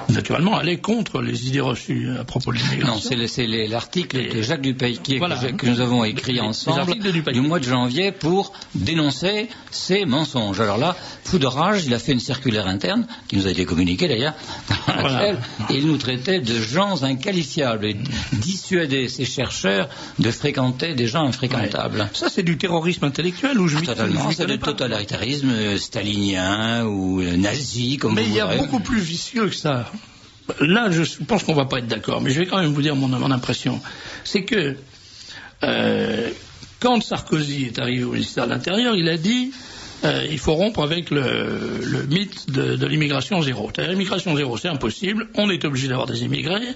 A: naturellement allait contre les idées reçues à propos de l'immigration.
F: Non, c'est l'article de Jacques Dupaquier que nous avons écrit ensemble du mois de janvier pour dénoncer ces mensonges. Alors là, fou de rage, il a fait une circulaire interne, qui nous a été communiquée d'ailleurs, dans laquelle il nous traitait de gens inqualifiables et dissuadait ces chercheurs de fréquenter des gens infréquentables.
A: Ouais. Ça, c'est du terrorisme intellectuel ou
F: totalement, c'est du totalitarisme stalinien ou nazi, comme vous voulez.
A: Il y a beaucoup plus vicieux que ça. Là, je pense qu'on ne va pas être d'accord, mais je vais quand même vous dire mon impression. C'est que quand Sarkozy est arrivé au ministère de l'Intérieur, il a dit il faut rompre avec le mythe de l'immigration zéro. L'immigration zéro, c'est impossible, on est obligé d'avoir des immigrés,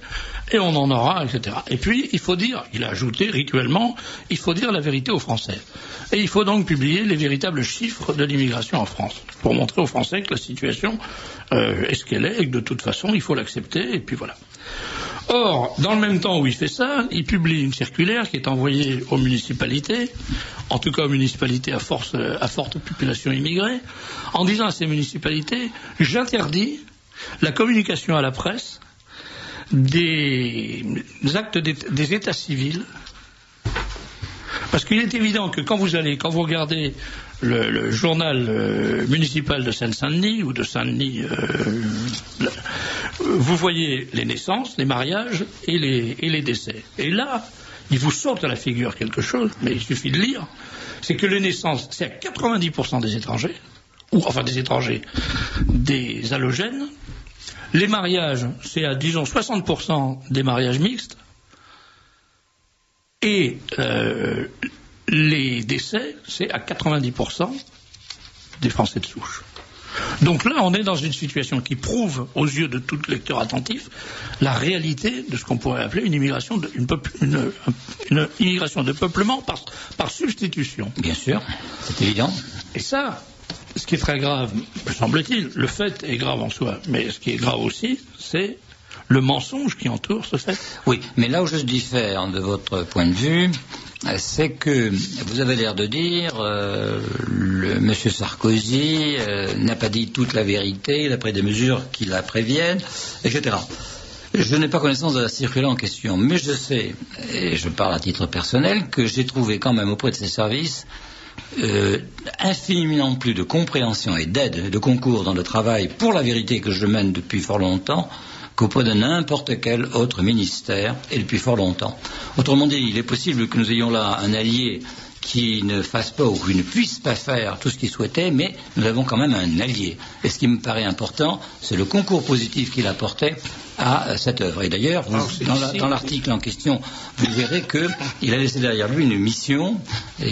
A: et on en aura, etc. Et puis, il faut dire, il a ajouté rituellement, il faut dire la vérité aux Français. Et il faut donc publier les véritables chiffres de l'immigration en France, pour montrer aux Français que la situation est ce qu'elle est, et que de toute façon, il faut l'accepter, et puis voilà. Or, dans le même temps où il fait ça, il publie une circulaire qui est envoyée aux municipalités, en tout cas aux municipalités à forte population immigrée, en disant à ces municipalités, j'interdis la communication à la presse des actes des états civils. Parce qu'il est évident que quand vous regardez le journal municipal de Seine-Saint-Denis ou de Saint-Denis, vous voyez les naissances, les mariages et les décès. Et là, il vous saute à la figure quelque chose, mais il suffit de lire, c'est que les naissances, c'est à 90% des étrangers, des allogènes. Les mariages, c'est à, disons, 60% des mariages mixtes. Et les décès, c'est à 90% des Français de souche. Donc là, on est dans une situation qui prouve, aux yeux de tout lecteur attentif, la réalité de ce qu'on pourrait appeler une immigration de peuplement par substitution.
F: Bien sûr, c'est évident.
A: Et ça, ce qui est très grave, me semble-t-il, le fait est grave en soi, mais ce qui est grave aussi, c'est le mensonge qui entoure ce fait.
F: Oui, mais là où je diffère de votre point de vue, c'est que vous avez l'air de dire M. Sarkozy n'a pas dit toute la vérité, il a pris des mesures qui la préviennent, etc. Je n'ai pas connaissance de la circulaire en question, mais je sais, et je parle à titre personnel, que j'ai trouvé quand même auprès de ces services infiniment plus de compréhension et d'aide et de concours dans le travail pour la vérité que je mène depuis fort longtemps qu'auprès de n'importe quel autre ministère et depuis fort longtemps. Autrement dit, il est possible que nous ayons là un allié qui ne fasse pas ou qui ne puisse pas faire tout ce qu'il souhaitait, mais nous avons quand même un allié. Et ce qui me paraît important, c'est le concours positif qu'il apportait à cette œuvre. Et d'ailleurs, dans l'article en question, vous verrez qu'il a laissé derrière lui une mission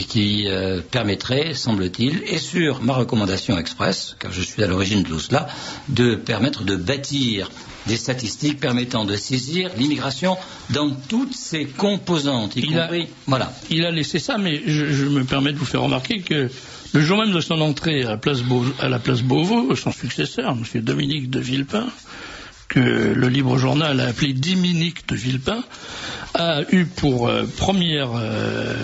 F: qui permettrait, semble-t-il, et sur ma recommandation express, car je suis à l'origine de tout cela, de permettre de bâtir des statistiques permettant de saisir l'immigration dans toutes ses composantes,
A: Il a laissé ça, mais je me permets de vous faire remarquer que le jour même de son entrée à la place Beauvau, son successeur, M. Dominique de Villepin, que le Libre Journal a appelé Diminique de Villepin, a eu pour première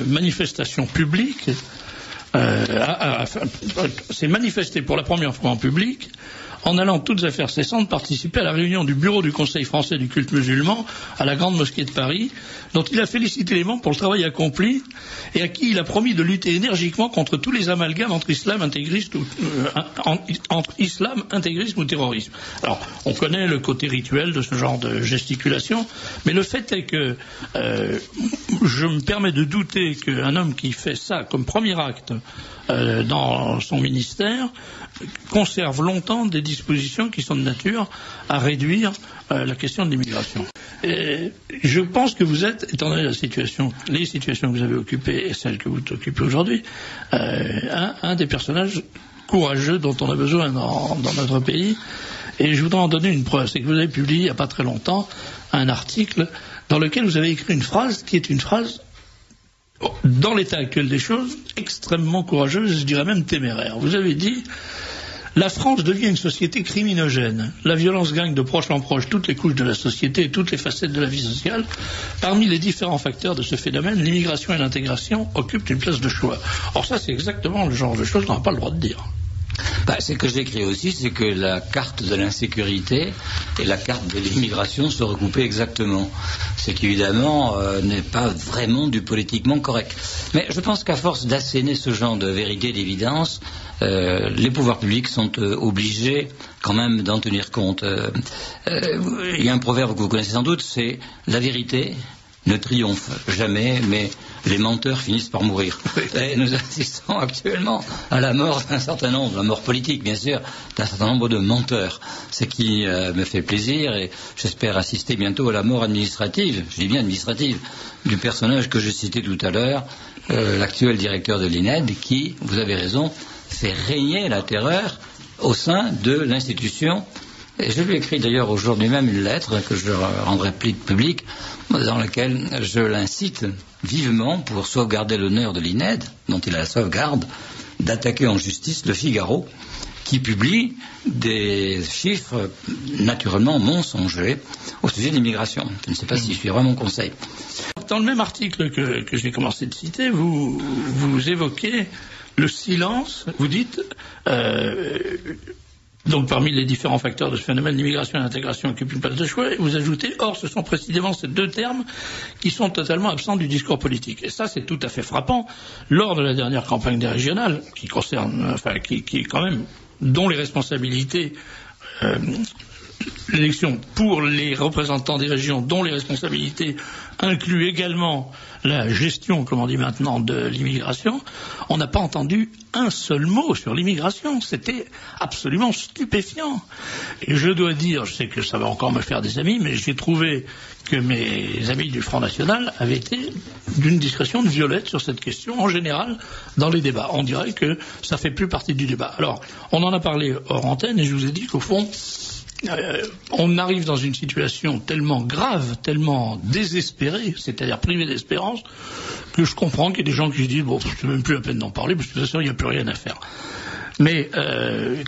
A: manifestation publique, s'est manifesté pour la première fois en public, en allant toutes affaires cessantes participer à la réunion du bureau du Conseil français du culte musulman à la Grande Mosquée de Paris, dont il a félicité les membres pour le travail accompli et à qui il a promis de lutter énergiquement contre tous les amalgames entre islam intégrisme ou terrorisme. Alors, on connaît le côté rituel de ce genre de gesticulation, mais le fait est que je me permets de douter qu'un homme qui fait ça comme premier acte dans son ministère conserve longtemps des dispositions qui sont de nature à réduire la question de l'immigration. Je pense que vous êtes, étant donné les situations que vous avez occupées et celles que vous occupez aujourd'hui, un des personnages courageux dont on a besoin dans notre pays. Et je voudrais en donner une preuve. C'est que vous avez publié il n'y a pas très longtemps un article dans lequel vous avez écrit une phrase qui est une phrase, dans l'état actuel des choses, extrêmement courageuse, je dirais même téméraire. Vous avez dit: la France devient une société criminogène. La violence gagne de proche en proche toutes les couches de la société et toutes les facettes de la vie sociale. Parmi les différents facteurs de ce phénomène, l'immigration et l'intégration occupent une place de choix. Or ça, c'est exactement le genre de choses qu'on n'a pas le droit de dire.
F: Ce que j'ai écrit aussi, c'est que la carte de l'insécurité et la carte de l'immigration se recoupaient exactement. C'est qu'évidemment, n'est pas vraiment du politiquement correct. Mais je pense qu'à force d'asséner ce genre de vérité et d'évidence, les pouvoirs publics sont obligés quand même d'en tenir compte. Il y a un proverbe que vous connaissez sans doute, c'est « la vérité ne triomphe jamais, mais les menteurs finissent par mourir ». Et nous assistons actuellement à la mort d'un certain nombre, la mort politique bien sûr, d'un certain nombre de menteurs. Ce qui me fait plaisir, et j'espère assister bientôt à la mort administrative, je dis bien administrative, du personnage que je citais tout à l'heure, l'actuel directeur de l'INED, qui, vous avez raison, fait régner la terreur au sein de l'institution. Et je lui ai écrit d'ailleurs aujourd'hui même une lettre que je rendrai publique, dans laquelle je l'incite vivement, pour sauvegarder l'honneur de l'INED, dont il a la sauvegarde, d'attaquer en justice Le Figaro, qui publie des chiffres naturellement mensongers au sujet de l'immigration. Je ne sais pas si je suis vraiment conseil.
A: Dans le même article que j'ai commencé de citer, vous évoquez le silence, vous dites, donc parmi les différents facteurs de ce phénomène, l'immigration et l'intégration occupent une place de choix, et vous ajoutez, or ce sont précisément ces deux termes qui sont totalement absents du discours politique. Et ça, c'est tout à fait frappant. Lors de la dernière campagne des régionales, qui est quand même, dont les responsabilités, l'élection pour les représentants des régions, dont les responsabilités incluent également la gestion, comme on dit maintenant, de l'immigration, on n'a pas entendu un seul mot sur l'immigration. C'était absolument stupéfiant. Et je dois dire, je sais que ça va encore me faire des amis, mais j'ai trouvé que mes amis du Front National avaient été d'une discrétion de violette sur cette question, en général, dans les débats. On dirait que ça fait plus partie du débat. Alors, on en a parlé hors antenne, et je vous ai dit qu'au fond, on arrive dans une situation tellement grave, tellement désespérée, c'est-à-dire privée d'espérance, que je comprends qu'il y ait des gens qui se disent bon, c'est même plus la peine d'en parler, parce que de toute façon, il n'y a plus rien à faire. Mais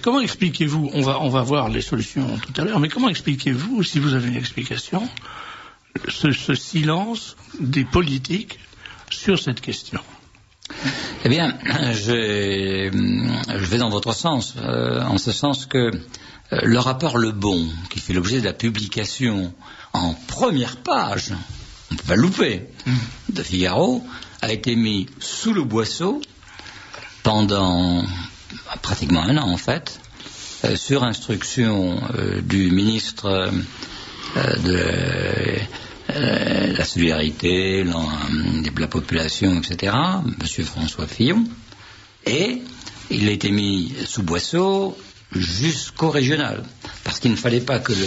A: comment expliquez-vous, on va voir les solutions tout à l'heure, mais comment expliquez-vous, si vous avez une explication, ce silence des politiques sur cette question?
F: Eh bien, je vais dans votre sens, en ce sens que le rapport Le Bon, qui fait l'objet de la publication en première page, on ne peut pas le louper, de Figaro, a été mis sous le boisseau pendant pratiquement un an en fait, sur instruction du ministre de la solidarité, de la population, etc., M. François Fillon, et il a été mis sous boisseau jusqu'au régional, parce qu'il ne fallait pas que le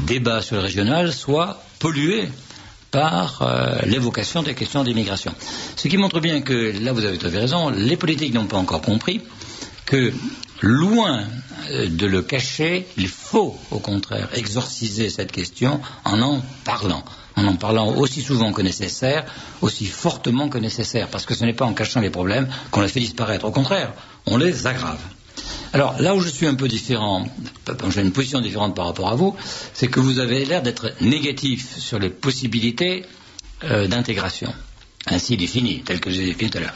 F: débat sur le régional soit pollué par l'évocation des questions d'immigration. Ce qui montre bien que, là vous avez tout à fait raison, les politiques n'ont pas encore compris que, loin de le cacher, il faut au contraire exorciser cette question en parlant aussi souvent que nécessaire, aussi fortement que nécessaire, parce que ce n'est pas en cachant les problèmes qu'on les fait disparaître, au contraire, on les aggrave. Alors, là où je suis un peu différent, j'ai une position différente par rapport à vous, c'est que vous avez l'air d'être négatif sur les possibilités d'intégration, ainsi définies, telles que j'ai définies tout à l'heure.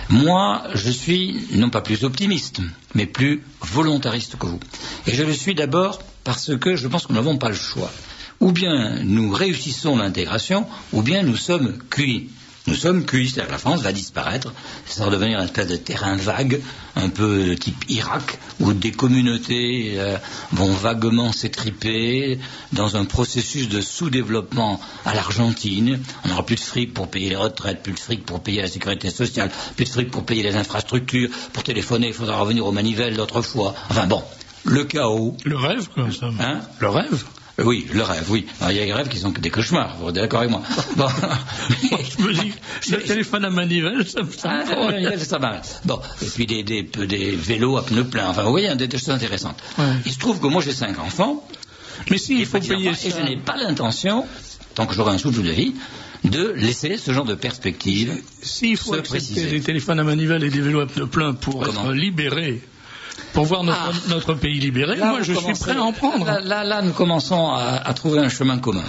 F: Moi, je suis non pas plus optimiste, mais plus volontariste que vous. Et je le suis d'abord parce que je pense que nous n'avons pas le choix. Ou bien nous réussissons l'intégration, ou bien nous sommes cuits. Nous sommes cuits, c'est-à-dire que la France va disparaître, ça va devenir un espèce de terrain vague, un peu type Irak, où des communautés vont vaguement s'étriper dans un processus de sous-développement à l'Argentine. On n'aura plus de fric pour payer les retraites, plus de fric pour payer la sécurité sociale, plus de fric pour payer les infrastructures, pour téléphoner, il faudra revenir aux manivelles d'autrefois. Enfin bon, le chaos.
A: Le rêve, quoi, ça.
F: Hein?
A: Le rêve.
F: Oui, le rêve, oui. Alors, il y a des rêves qui sont des cauchemars, vous êtes d'accord avec moi. Bon.
A: Je me dis, le téléphone à manivelle, ça me
F: marche. Bon, et puis des vélos à pneus pleins, enfin, vous voyez, des choses intéressantes. Ouais. Il se trouve que moi, j'ai 5 enfants.
A: Mais si, il faut payer ça.
F: Et je n'ai pas l'intention, tant que j'aurai un souffle de vie, de laisser ce genre de perspective
A: s'il faut accepter des téléphones à manivelle et des vélos à pneus pleins pour être libérés, pour voir notre pays libéré, là, moi je suis prêt à en prendre.
F: Là, nous commençons à trouver un chemin commun.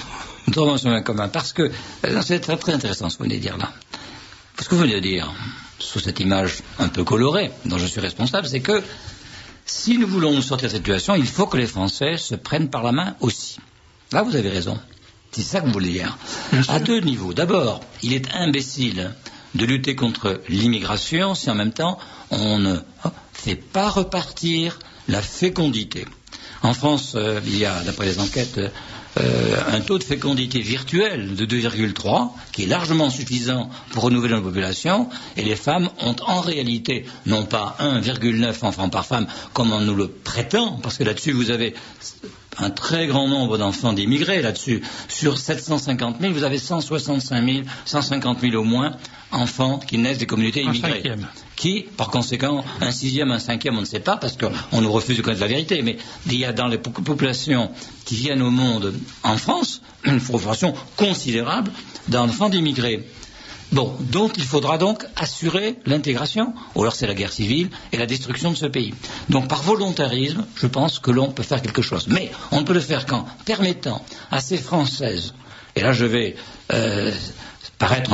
F: Nous trouvons un chemin commun parce que c'est très, très intéressant ce que vous venez de dire là. Ce que vous venez de dire, sous cette image un peu colorée dont je suis responsable, c'est que si nous voulons nous sortir de cette situation, il faut que les Français se prennent par la main aussi. Là, vous avez raison. C'est ça que vous voulez dire. À 2 niveaux. D'abord, il est imbécile de lutter contre l'immigration si en même temps on ne fait pas repartir la fécondité. En France, il y a, d'après les enquêtes, un taux de fécondité virtuelle de 2,3, qui est largement suffisant pour renouveler la population, et les femmes ont en réalité non pas 1,9 enfants par femme, comme on nous le prétend, parce que là-dessus vous avez un très grand nombre d'enfants d'immigrés là-dessus. Sur 750 000, vous avez 165 000, 150 000 au moins enfants qui naissent des communautés immigrées. Qui, par conséquent, un 6e, un 5e, on ne sait pas, parce qu'on nous refuse de connaître la vérité, mais il y a dans les populations qui viennent au monde en France une proportion considérable d'enfants d'immigrés. Bon, donc il faudra donc assurer l'intégration, ou alors c'est la guerre civile et la destruction de ce pays. Donc par volontarisme, je pense que l'on peut faire quelque chose. Mais on ne peut le faire qu'en permettant à ces Françaises, et là je vais paraître,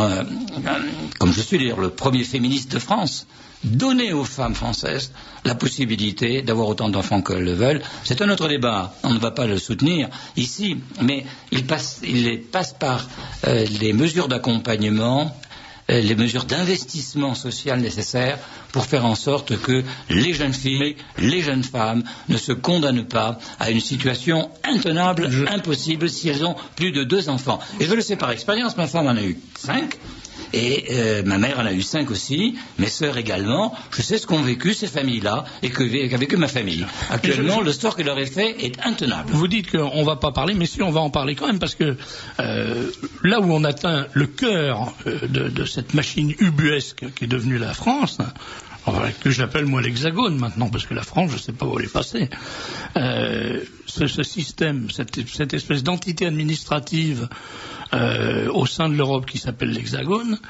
F: comme je suis d'ailleurs le premier féministe de France, donner aux femmes françaises la possibilité d'avoir autant d'enfants qu'elles le veulent. C'est un autre débat, on ne va pas le soutenir ici, mais il passe par les mesures d'accompagnement, les mesures d'investissement social nécessaires pour faire en sorte que les jeunes filles, les jeunes femmes ne se condamnent pas à une situation intenable, impossible si elles ont plus de 2 enfants. Et je le sais par expérience, ma femme en a eu 5. Et ma mère en a eu 5 aussi, mes sœurs également. Je sais ce qu'ont vécu ces familles-là et qu'a vécu ma famille. Actuellement, le sort que leur est fait est intenable.
A: Vous dites qu'on ne va pas parler, mais si, on va en parler quand même, parce que là où on atteint le cœur de cette machine ubuesque qui est devenue la France, que j'appelle moi l'Hexagone maintenant, parce que la France, je ne sais pas où elle est passée, ce système, cette espèce d'entité administrative au sein de l'Europe qui s'appelle l'Hexagone,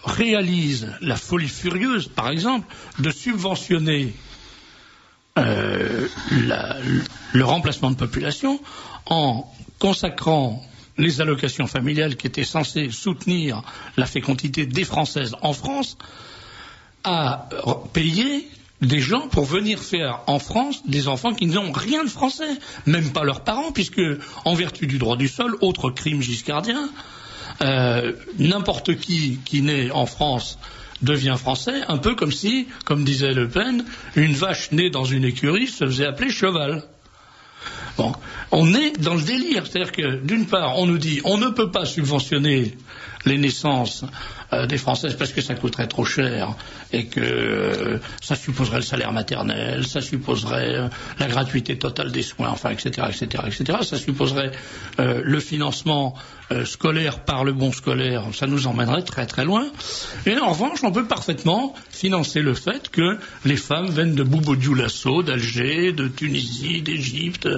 A: réalise la folie furieuse, par exemple, de subventionner le remplacement de population en consacrant les allocations familiales qui étaient censées soutenir la fécondité des Françaises en France à payer des gens pour venir faire en France des enfants qui n'ont rien de français, même pas leurs parents, puisque en vertu du droit du sol, autre crime giscardien, n'importe qui naît en France devient français, un peu comme si, comme disait Le Pen, une vache née dans une écurie se faisait appeler cheval. Bon, on est dans le délire, c'est-à-dire que d'une part on nous dit on ne peut pas subventionner les naissances des Françaises parce que ça coûterait trop cher et que ça supposerait le salaire maternel, ça supposerait la gratuité totale des soins, enfin etc. Ça supposerait le financement scolaire par le bon scolaire, ça nous emmènerait très très loin. Et en revanche, on peut parfaitement financer le fait que les femmes viennent de Boubou Dioulasso, d'Alger, de Tunisie, d'Égypte,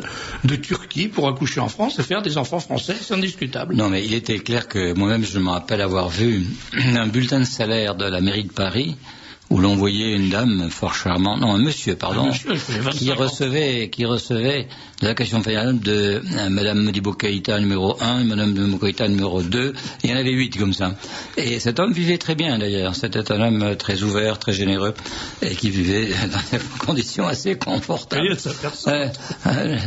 A: de Turquie pour accoucher en France et faire des enfants français, c'est indiscutable.
F: Non, mais il était clair que moi-même je me rappelle avoir vu un bulletin de salaire de la mairie de Paris où l'on voyait une dame fort charmante, non, un monsieur, pardon, qui recevait de l'allocation familiale de Madame Modibo Keïta numéro 1 et Madame Modibo Keïta numéro 2, il y en avait 8 comme ça. Et cet homme vivait très bien d'ailleurs, c'était un homme très ouvert, très généreux, et qui vivait dans des conditions assez confortables.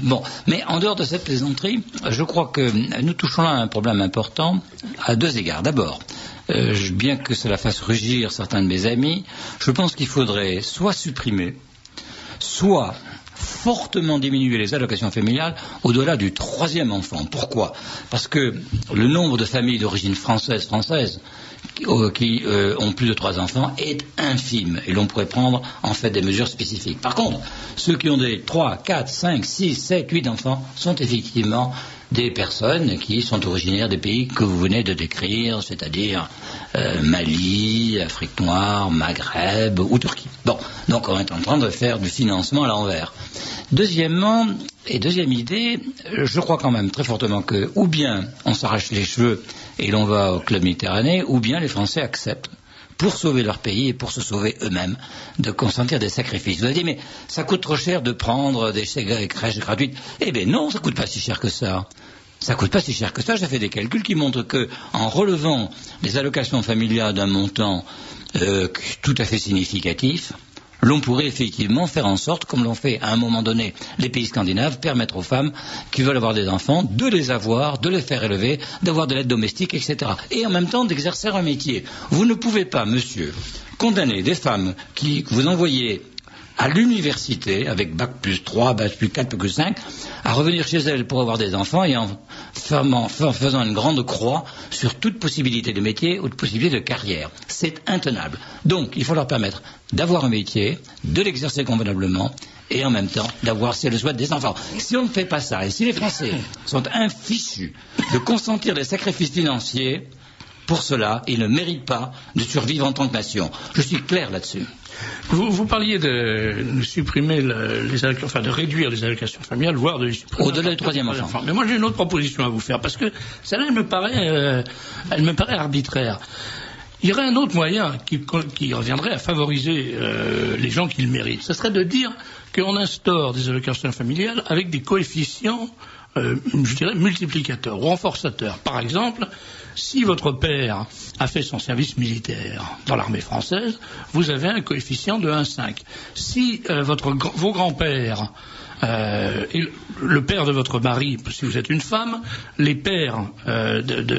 F: Bon, mais en dehors de cette plaisanterie, je crois que nous touchons là à un problème important à 2 égards. D'abord, bien que cela fasse rugir certains de mes amis, je pense qu'il faudrait soit supprimer, soit fortement diminuer les allocations familiales au-delà du 3e enfant. Pourquoi ? Parce que le nombre de familles d'origine française qui ont plus de 3 enfants est infime et l'on pourrait prendre en fait des mesures spécifiques. Par contre, ceux qui ont des 3, 4, 5, 6, 7, 8 enfants sont effectivement des personnes qui sont originaires des pays que vous venez de décrire, c'est-à-dire Mali, Afrique noire, Maghreb ou Turquie. Bon, donc on est en train de faire du financement à l'envers. Deuxièmement, et deuxième idée, je crois quand même très fortement que ou bien on s'arrache les cheveux et l'on va au club Méditerranée, ou bien les Français acceptent, pour sauver leur pays et pour se sauver eux-mêmes, de consentir des sacrifices. Vous avez dit, mais ça coûte trop cher de prendre des crèches gratuites. Eh bien non, ça coûte pas si cher que ça. Ça coûte pas si cher que ça. J'ai fait des calculs qui montrent que, en relevant les allocations familiales d'un montant tout à fait significatif, l'on pourrait effectivement faire en sorte, comme l'ont fait à un moment donné les pays scandinaves, permettre aux femmes qui veulent avoir des enfants de les avoir, de les faire élever, d'avoir de l'aide domestique, etc. Et en même temps d'exercer un métier. Vous ne pouvez pas, monsieur, condamner des femmes que vous envoyez à l'université, avec bac plus 3, bac plus 4, bac plus 5, à revenir chez elles pour avoir des enfants et en faisant une grande croix sur toute possibilité de métier ou de possibilité de carrière. C'est intenable. Donc, il faut leur permettre d'avoir un métier, de l'exercer convenablement et en même temps d'avoir, si elles le souhaitent, des enfants. Si on ne fait pas ça, et si les Français sont infichus de consentir des sacrifices financiers, Pour cela, ils ne méritent pas de survivre en tant que nation. Je suis clair là-dessus.
A: Vous parliez de supprimer de réduire les allocations familiales, voire de les supprimer.
F: Au-delà du troisième enfant.
A: Mais moi j'ai une autre proposition à vous faire, parce que celle-là elle me paraît arbitraire. Il y aurait un autre moyen qui reviendrait à favoriser les gens qui le méritent. Ce serait de dire qu'on instaure des allocations familiales avec des coefficients, je dirais, multiplicateurs ou renforçateurs. Par exemple, si votre père a fait son service militaire dans l'armée française, vous avez un coefficient de 1,5. Si vos grands-pères et le père de votre mari, si vous êtes une femme, les pères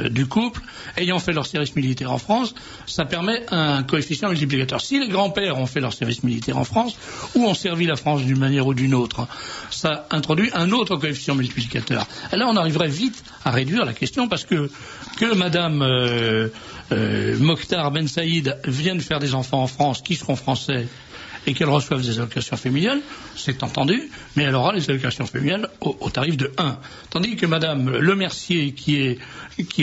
A: du couple ayant fait leur service militaire en France, ça permet un coefficient multiplicateur. Si les grands-pères ont fait leur service militaire en France ou ont servi la France d'une manière ou d'une autre, ça introduit un autre coefficient multiplicateur. Et là, on arriverait vite à réduire la question, parce que Madame Mokhtar Ben Saïd vienne faire des enfants en France qui seront français et qu'elle reçoive des allocations familiales, c'est entendu, mais elle aura les allocations familiales au tarif de 1. Tandis que Madame Lemercier, qui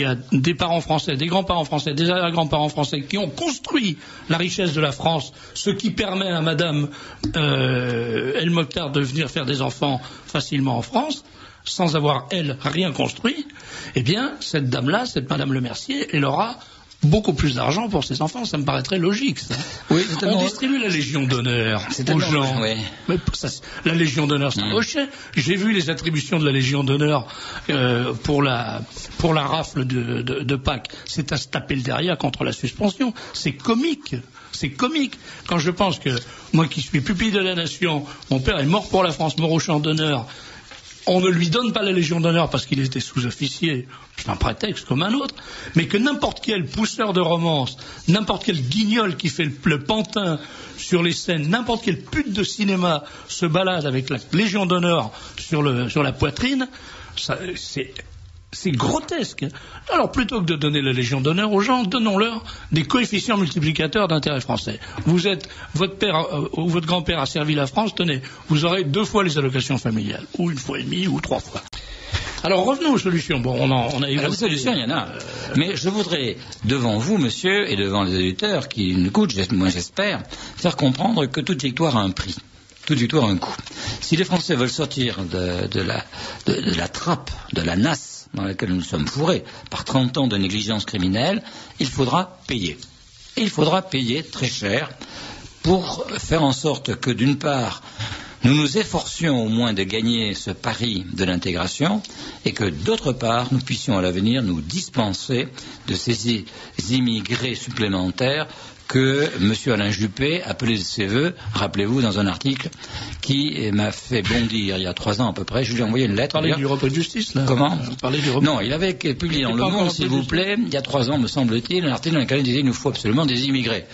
A: a des parents français, des grands-parents français, des arrière-grands-parents français, qui ont construit la richesse de la France, ce qui permet à Madame El Mokhtar de venir faire des enfants facilement en France, sans avoir, elle, rien construit, eh bien, cette dame-là, cette Madame Lemercier, elle aura beaucoup plus d'argent pour ses enfants, ça me paraîtrait logique, ça.
F: Oui,
A: on distribue la Légion d'honneur aux gens.
F: Oui.
A: Mais la Légion d'honneur, c'est un hochet. J'ai vu les attributions de la Légion d'honneur pour la rafle de Pâques. C'est à se taper le derrière contre la suspension. C'est comique. C'est comique. Quand je pense que moi qui suis pupille de la nation, mon père est mort pour la France, mort au champ d'honneur, on ne lui donne pas la Légion d'honneur parce qu'il était sous-officier, c'est un prétexte comme un autre, mais que n'importe quel pousseur de romance, n'importe quel guignol qui fait le pantin sur les scènes, n'importe quelle pute de cinéma se balade avec la Légion d'honneur sur la poitrine, c'est grotesque. Alors plutôt que de donner la Légion d'honneur aux gens, donnons-leur des coefficients multiplicateurs d'intérêt français. Votre père ou votre grand-père a servi la France, tenez, vous aurez 2 fois les allocations familiales, ou 1 fois et demie, ou 3 fois. Alors revenons aux solutions. Bon, on a évoqué.
F: Alors, des solutions, il y en a. Mais je voudrais, devant vous, monsieur, et devant les auditeurs qui nous écoutent, moi j'espère, faire comprendre que toute victoire a un prix. Toute victoire a un coût. Si les Français veulent sortir de la trappe, de la nasse dans laquelle nous sommes fourrés par 30 ans de négligence criminelle, il faudra payer. Et il faudra payer très cher pour faire en sorte que, d'une part, nous nous efforcions au moins de gagner ce pari de l'intégration, et que, d'autre part, nous puissions à l'avenir nous dispenser de ces immigrés supplémentaires que M. Alain Juppé appelait de ses voeux, rappelez-vous, dans un article qui m'a fait bondir il y a 3 ans à peu près. Je lui ai envoyé une lettre.
A: Vous parlez du repris de justice, là?
F: Comment?
A: Non,
F: il avait publié dans Le Monde, s'il vous plaît, il y a 3 ans, me semble-t-il, un article dans lequel il disait qu'il nous faut absolument des immigrés.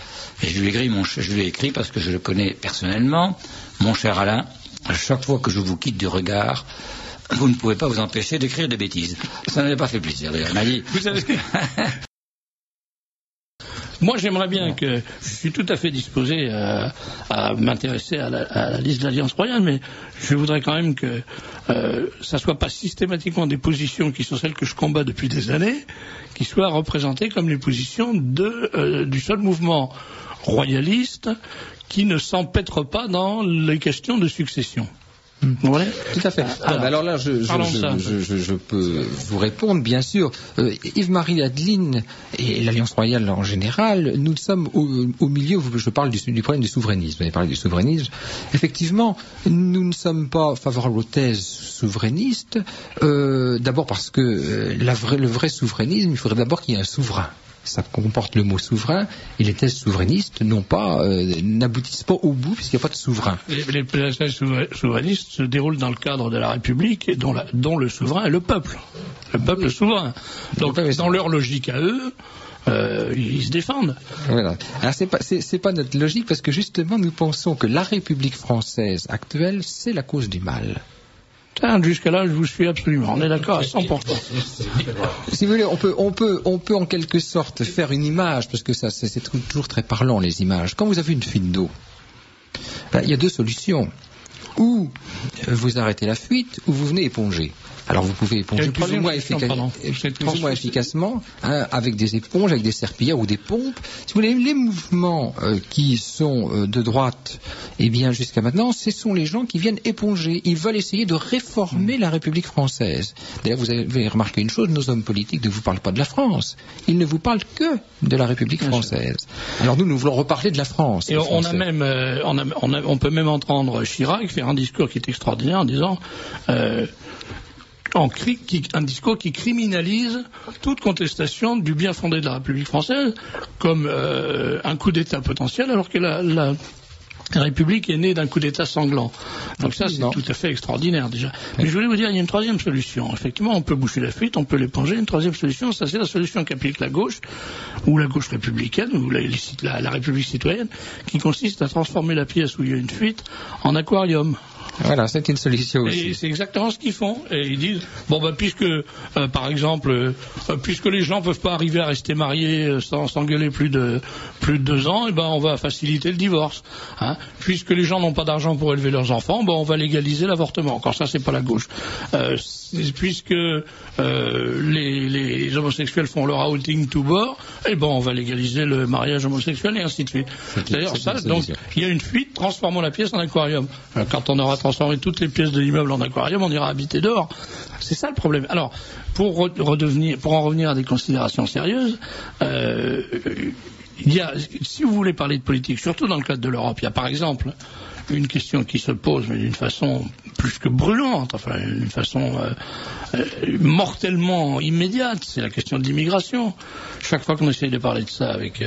F: Et je lui ai écrit parce que je le connais personnellement. Mon cher Alain, à chaque fois que je vous quitte du regard, vous ne pouvez pas vous empêcher d'écrire des bêtises. Ça n'avait pas fait plaisir, d'ailleurs. Il m'a dit...
A: Vous savez... Moi, j'aimerais bien je suis tout à fait disposé à m'intéresser à la liste de l'Alliance royale, mais je voudrais quand même que ça soit pas systématiquement des positions qui sont celles que je combats depuis des années, qui soient représentées comme les positions du seul mouvement royaliste qui ne s'empêtre pas dans les questions de succession.
G: Ouais, tout à fait. Alors là, je peux vous répondre, bien sûr. Yves-Marie Adeline et l'Alliance royale en général, nous sommes au milieu, je parle du problème du souverainisme. Vous avez parlé du souverainisme. Effectivement, nous ne sommes pas favorables aux thèses souverainistes, d'abord parce que le vrai souverainisme, il faudrait d'abord qu'il y ait un souverain. Ça comporte le mot souverain, et les thèses souverainistes n'aboutissent pas au bout puisqu'il n'y a pas de souverain.
A: Les thèses souverainistes se déroulent dans le cadre de la République, et dont le souverain est le peuple. Le peuple souverain. Donc, dans leur logique à eux, ils se défendent.
G: Voilà. Alors c'est pas notre logique, parce que justement nous pensons que la République française actuelle, c'est la cause du mal.
A: Jusqu'à là, je vous suis absolument. On est d'accord à 100%.
G: Si vous voulez, on peut en quelque sorte faire une image, parce que ça, c'est toujours très parlant, les images. Quand vous avez une fuite d'eau, il y a 2 solutions. Ou vous arrêtez la fuite, ou vous venez éponger. Alors vous pouvez éponger plus ou moins efficacement, avec des éponges, avec des serpillères ou des pompes. Si vous voulez, les mouvements qui sont de droite, eh bien jusqu'à maintenant, ce sont les gens qui viennent éponger. Ils veulent essayer de réformer la République française. D'ailleurs, vous avez remarqué une chose, nos hommes politiques ne vous parlent pas de la France. Ils ne vous parlent que de la République française. Alors nous voulons reparler de la France.
A: Et on peut même entendre Chirac faire un discours qui est extraordinaire en disant un discours qui criminalise toute contestation du bien fondé de la République française comme un coup d'État potentiel, alors que la République est née d'un coup d'État sanglant. Donc ça, c'est tout à fait extraordinaire déjà. Mais je voulais vous dire, il y a une troisième solution. Effectivement, on peut boucher la fuite, on peut l'éponger. Une troisième solution, ça c'est la solution qu'applique la gauche, ou la gauche républicaine, ou la République citoyenne, qui consiste à transformer la pièce où il y a une fuite en aquarium.
G: Voilà, c'est une solution aussi.
A: Et c'est exactement ce qu'ils font. Et ils disent, puisque, par exemple, puisque les gens ne peuvent pas arriver à rester mariés sans s'engueuler plus de 2 ans, on va faciliter le divorce. Puisque les gens n'ont pas d'argent pour élever leurs enfants, on va légaliser l'avortement. Encore ça, c'est pas la gauche. Puisque les homosexuels font leur outing tout bord, on va légaliser le mariage homosexuel et ainsi de suite. D'ailleurs, donc, il y a une fuite, transformons la pièce en aquarium. Quand on aura transformé toutes les pièces de l'immeuble en aquarium, on ira habiter dehors. C'est ça le problème. Alors, pour en revenir à des considérations sérieuses, si vous voulez parler de politique, surtout dans le cadre de l'Europe, il y a par exemple une question qui se pose, mais d'une façon plus que brûlante, d'une façon mortellement immédiate, c'est la question de l'immigration. Chaque fois qu'on essaye de parler de ça avec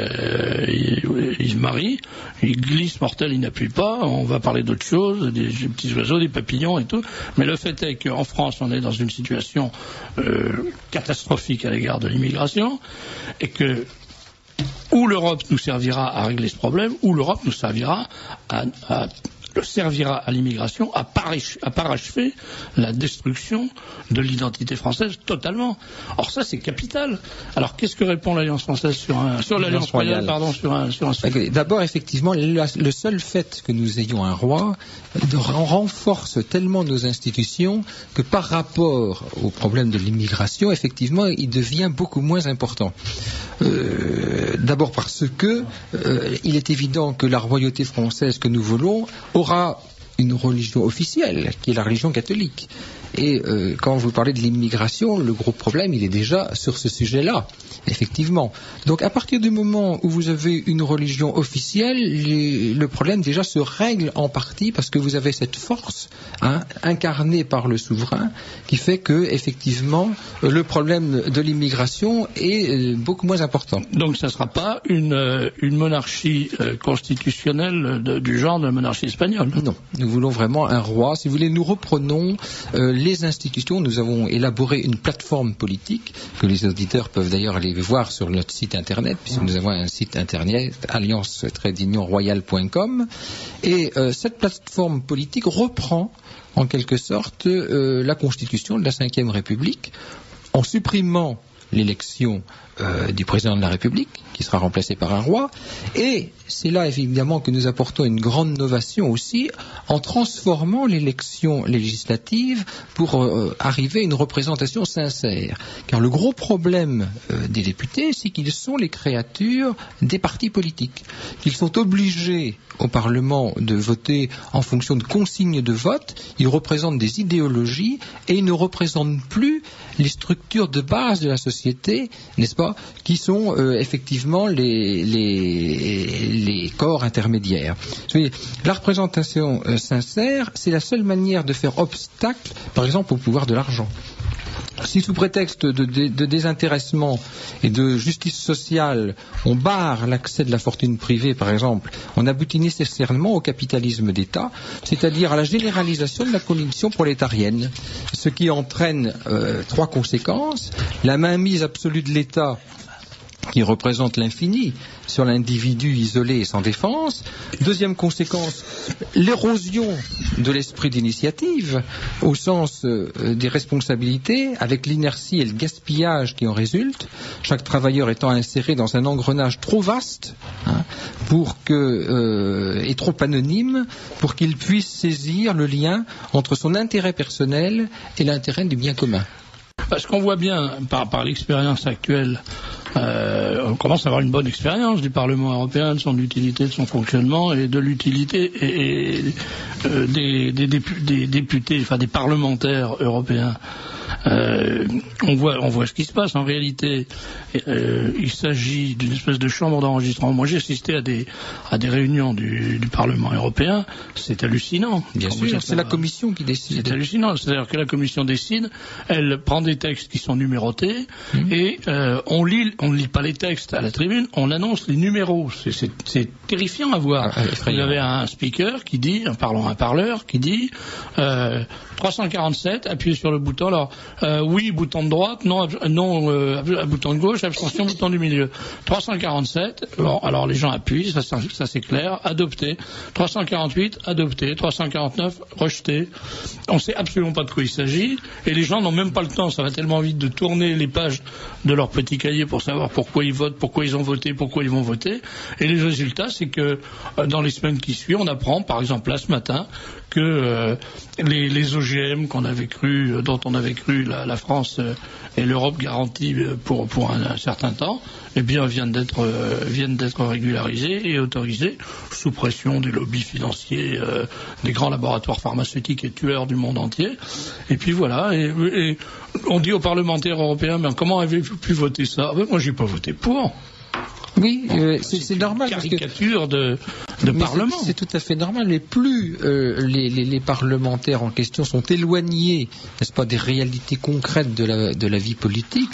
A: Yves-Marie, il glisse mortel, il n'appuie pas, on va parler d'autre chose, des petits oiseaux, des papillons et tout, mais le fait est qu'en France, on est dans une situation catastrophique à l'égard de l'immigration, et que ou l'Europe nous servira à régler ce problème, ou l'Europe nous servira à l'immigration à parachever la destruction de l'identité française totalement. Or ça, c'est capital. Alors qu'est-ce que répond l'Alliance française sur l'Alliance royale, sur un sujet?
G: D'abord, effectivement, le seul fait que nous ayons un roi renforce tellement nos institutions que par rapport au problème de l'immigration, effectivement, il devient beaucoup moins important. D'abord parce que il est évident que la royauté française que nous voulons aura une religion officielle, qui est la religion catholique. Et quand vous parlez de l'immigration, le gros problème, il est déjà sur ce sujet-là, effectivement. Donc à partir du moment où vous avez une religion officielle, le problème déjà se règle en partie parce que vous avez cette force incarnée par le souverain qui fait que, effectivement, le problème de l'immigration est beaucoup moins important.
A: Donc ça ne sera pas une monarchie constitutionnelle du genre de la monarchie espagnole?
G: Non, nous voulons vraiment un roi. Si vous voulez, nous reprenons les institutions. Nous avons élaboré une plateforme politique que les auditeurs peuvent d'ailleurs aller voir sur notre site internet, puisque nous avons un site internet, alliance-royale.com, et cette plateforme politique reprend en quelque sorte la constitution de la Ve République en supprimant l'élection du président de la République, qui sera remplacé par un roi, et c'est là évidemment que nous apportons une grande novation aussi, en transformant l'élection législative pour arriver à une représentation sincère. Car le gros problème des députés, c'est qu'ils sont les créatures des partis politiques, qu'ils sont obligés au Parlement de voter en fonction de consignes de vote, ils représentent des idéologies et ils ne représentent plus les structures de base de la société, n'est-ce pas, qui sont effectivement les corps intermédiaires. La représentation sincère, c'est la seule manière de faire obstacle, par exemple, au pouvoir de l'argent. Si sous prétexte de désintéressement et de justice sociale, on barre l'accès de la fortune privée, par exemple, on aboutit nécessairement au capitalisme d'État, c'est-à-dire à la généralisation de la condition prolétarienne, ce qui entraîne 3 conséquences. La mainmise absolue de l'État, qui représente l'infini sur l'individu isolé et sans défense. Deuxième conséquence, l'érosion de l'esprit d'initiative au sens des responsabilités, avec l'inertie et le gaspillage qui en résultent, chaque travailleur étant inséré dans un engrenage trop vaste est trop anonyme pour qu'il puisse saisir le lien entre son intérêt personnel et l'intérêt du bien commun.
A: Parce qu'on voit bien, par l'expérience actuelle, on commence à avoir une bonne expérience du Parlement européen, de son utilité, de son fonctionnement et de l'utilité des députés, enfin des parlementaires européens. On voit ce qui se passe. En réalité, il s'agit d'une espèce de chambre d'enregistrement. Moi, j'ai assisté à des réunions du Parlement européen. C'est hallucinant.
G: Bien sûr, c'est la Commission qui décide.
A: C'est hallucinant. C'est-à-dire que la Commission décide, elle prend des textes qui sont numérotés et on ne lit pas les textes à la tribune, on annonce les numéros. C'est terrifiant à voir. Vous avez un speaker qui dit, un parleur qui dit 347, appuyez sur le bouton. Alors, oui, bouton de droite, non, bouton de gauche, abstention, bouton du milieu. 347, bon, alors les gens appuient, ça c'est clair, adopté. 348, adopté. 349, rejeté. On sait absolument pas de quoi il s'agit, et les gens n'ont même pas le temps, ça va tellement vite, de tourner les pages de leur petit cahier pour savoir pourquoi ils votent, pourquoi ils ont voté, pourquoi ils vont voter. Et les résultats, c'est que dans les semaines qui suivent, on apprend, par exemple là ce matin, que les OGM dont on avait cru la France et l'Europe garanties pour un certain temps, eh bien viennent d'être régularisés et autorisés sous pression des lobbies financiers, des grands laboratoires pharmaceutiques et tueurs du monde entier. Et puis voilà. Et on dit aux parlementaires européens, mais comment avez-vous pu voter ça? Moi, j'ai pas voté pour.
G: Oui, c'est normal.
A: Caricature de Parlement.
G: C'est tout à fait normal. Et plus les parlementaires en question sont éloignés, n'est-ce pas, des réalités concrètes de la vie politique,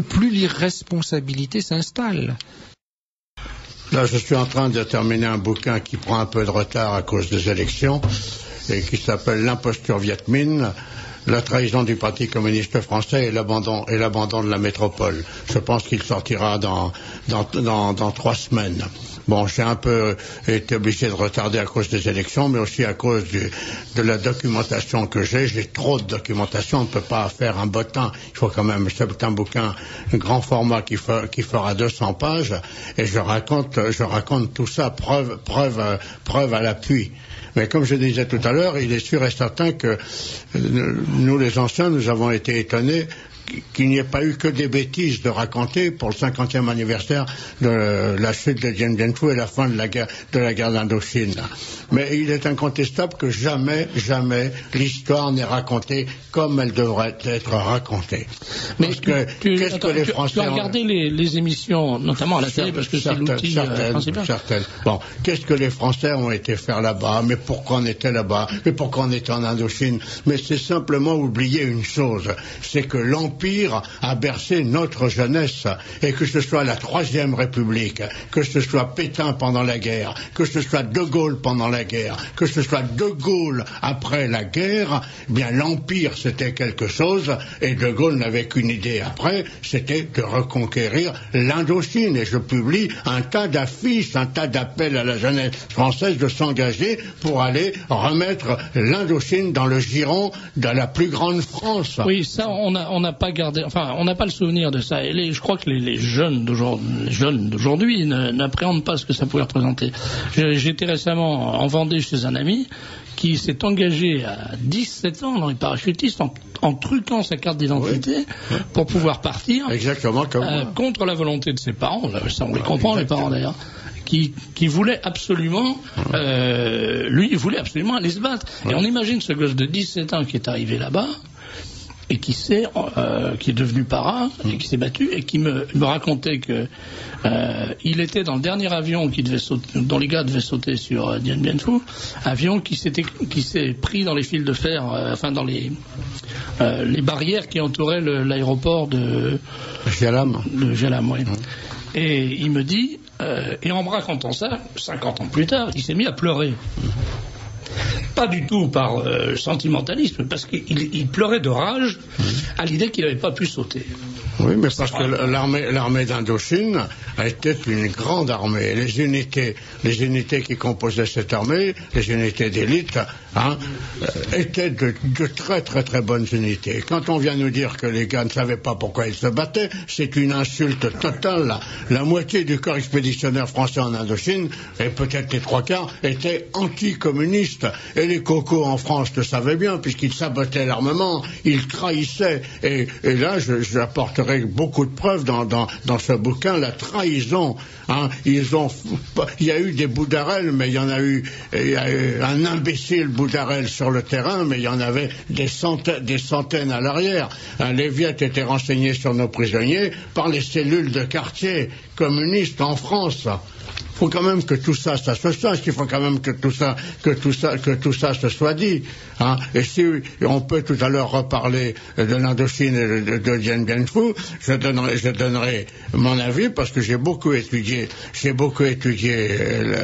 G: plus l'irresponsabilité s'installe.
H: Là, je suis en train de terminer un bouquin qui prend un peu de retard à cause des élections et qui s'appelle L'imposture Viet Minh. La trahison du Parti communiste français et l'abandon de la métropole. Je pense qu'il sortira dans 3 semaines. Bon, j'ai un peu été obligé de retarder à cause des élections, mais aussi à cause de la documentation que j'ai. J'ai trop de documentation, on ne peut pas faire un bottin. Il faut quand même, c'est un bouquin, un grand format qui fera 200 pages, et je raconte tout ça, preuve à l'appui. Mais comme je disais tout à l'heure, il est sûr et certain que nous, les anciens, nous avons été étonnés qu'il n'y ait pas eu que des bêtises de raconter pour le 50e anniversaire de la chute de Dien Bien Phu et la fin de la guerre d'Indochine. Mais il est incontestable que jamais l'histoire n'est racontée comme elle devrait être racontée.
A: Mais qu'est-ce que les Français... Tu as regardé les émissions, notamment à la télé, parce que c'est l'outil principal.
H: Certaines. Bon, qu'est-ce que les Français ont été faire là-bas? Mais pourquoi on était là-bas? Mais pourquoi on était en Indochine? Mais c'est simplement oublier une chose, c'est que l'Empire a bercé notre jeunesse, et que ce soit la Troisième République, que ce soit Pétain pendant la guerre, que ce soit De Gaulle pendant la guerre, que ce soit De Gaulle après la guerre, eh bien l'Empire c'était quelque chose, et De Gaulle n'avait qu'une idée après, c'était de reconquérir l'Indochine, et je publie un tas d'affiches, un tas d'appels à la jeunesse française de s'engager pour aller remettre l'Indochine dans le giron de la plus grande France.
A: Oui, ça on n'a pas gardé, enfin on n'a pas le souvenir de ça, et je crois que les jeunes d'aujourd'hui n'appréhendent pas ce que ça pouvait représenter. J'étais récemment en Vendée chez un ami qui s'est engagé à 17 ans dans les parachutistes en truquant sa carte d'identité pour pouvoir partir.
H: Exactement comme
A: contre la volonté de ses parents. Ça, on les comprend, les parents d'ailleurs. Qui voulait absolument, lui, il voulait absolument aller se battre. Et on imagine ce gosse de 17 ans qui est arrivé là-bas et qui est devenu parrain et qui s'est battu et qui me racontait que il était dans le dernier avion dont les gars devaient sauter sur Dien Bien Phu, avion qui s'est pris dans les fils de fer, dans les barrières qui entouraient l'aéroport de Jalam, oui. Et il me dit, et en me racontant ça, 50 ans plus tard, il s'est mis à pleurer. Pas du tout par sentimentalisme, parce qu'il pleurait de rage à l'idée qu'il n'avait pas pu sauter.
H: Oui, mais parce que l'armée d'Indochine était une grande armée. Les unités qui composaient cette armée, les unités d'élite, étaient de très très très bonnes unités. Quand on vient nous dire que les gars ne savaient pas pourquoi ils se battaient, c'est une insulte totale. La moitié du corps expéditionnaire français en Indochine, et peut-être les 3/4, étaient anticommunistes. Et les cocos en France le savaient bien, puisqu'ils sabotaient l'armement, ils trahissaient. Et là, j'apporterai beaucoup de preuves dans ce bouquin, la trahison. Il y a eu des Boudarel, mais il y a eu un imbécile Boudarel sur le terrain, mais il y en avait des centaines à l'arrière. Les Viettes étaient renseignés sur nos prisonniers par les cellules de quartier communistes en France. Il faut quand même que tout ça se sache, il faut quand même que tout ça se soit dit. Et si on peut tout à l'heure reparler de l'Indochine et de Dien Bien Phu, je donnerai mon avis parce que j'ai beaucoup étudié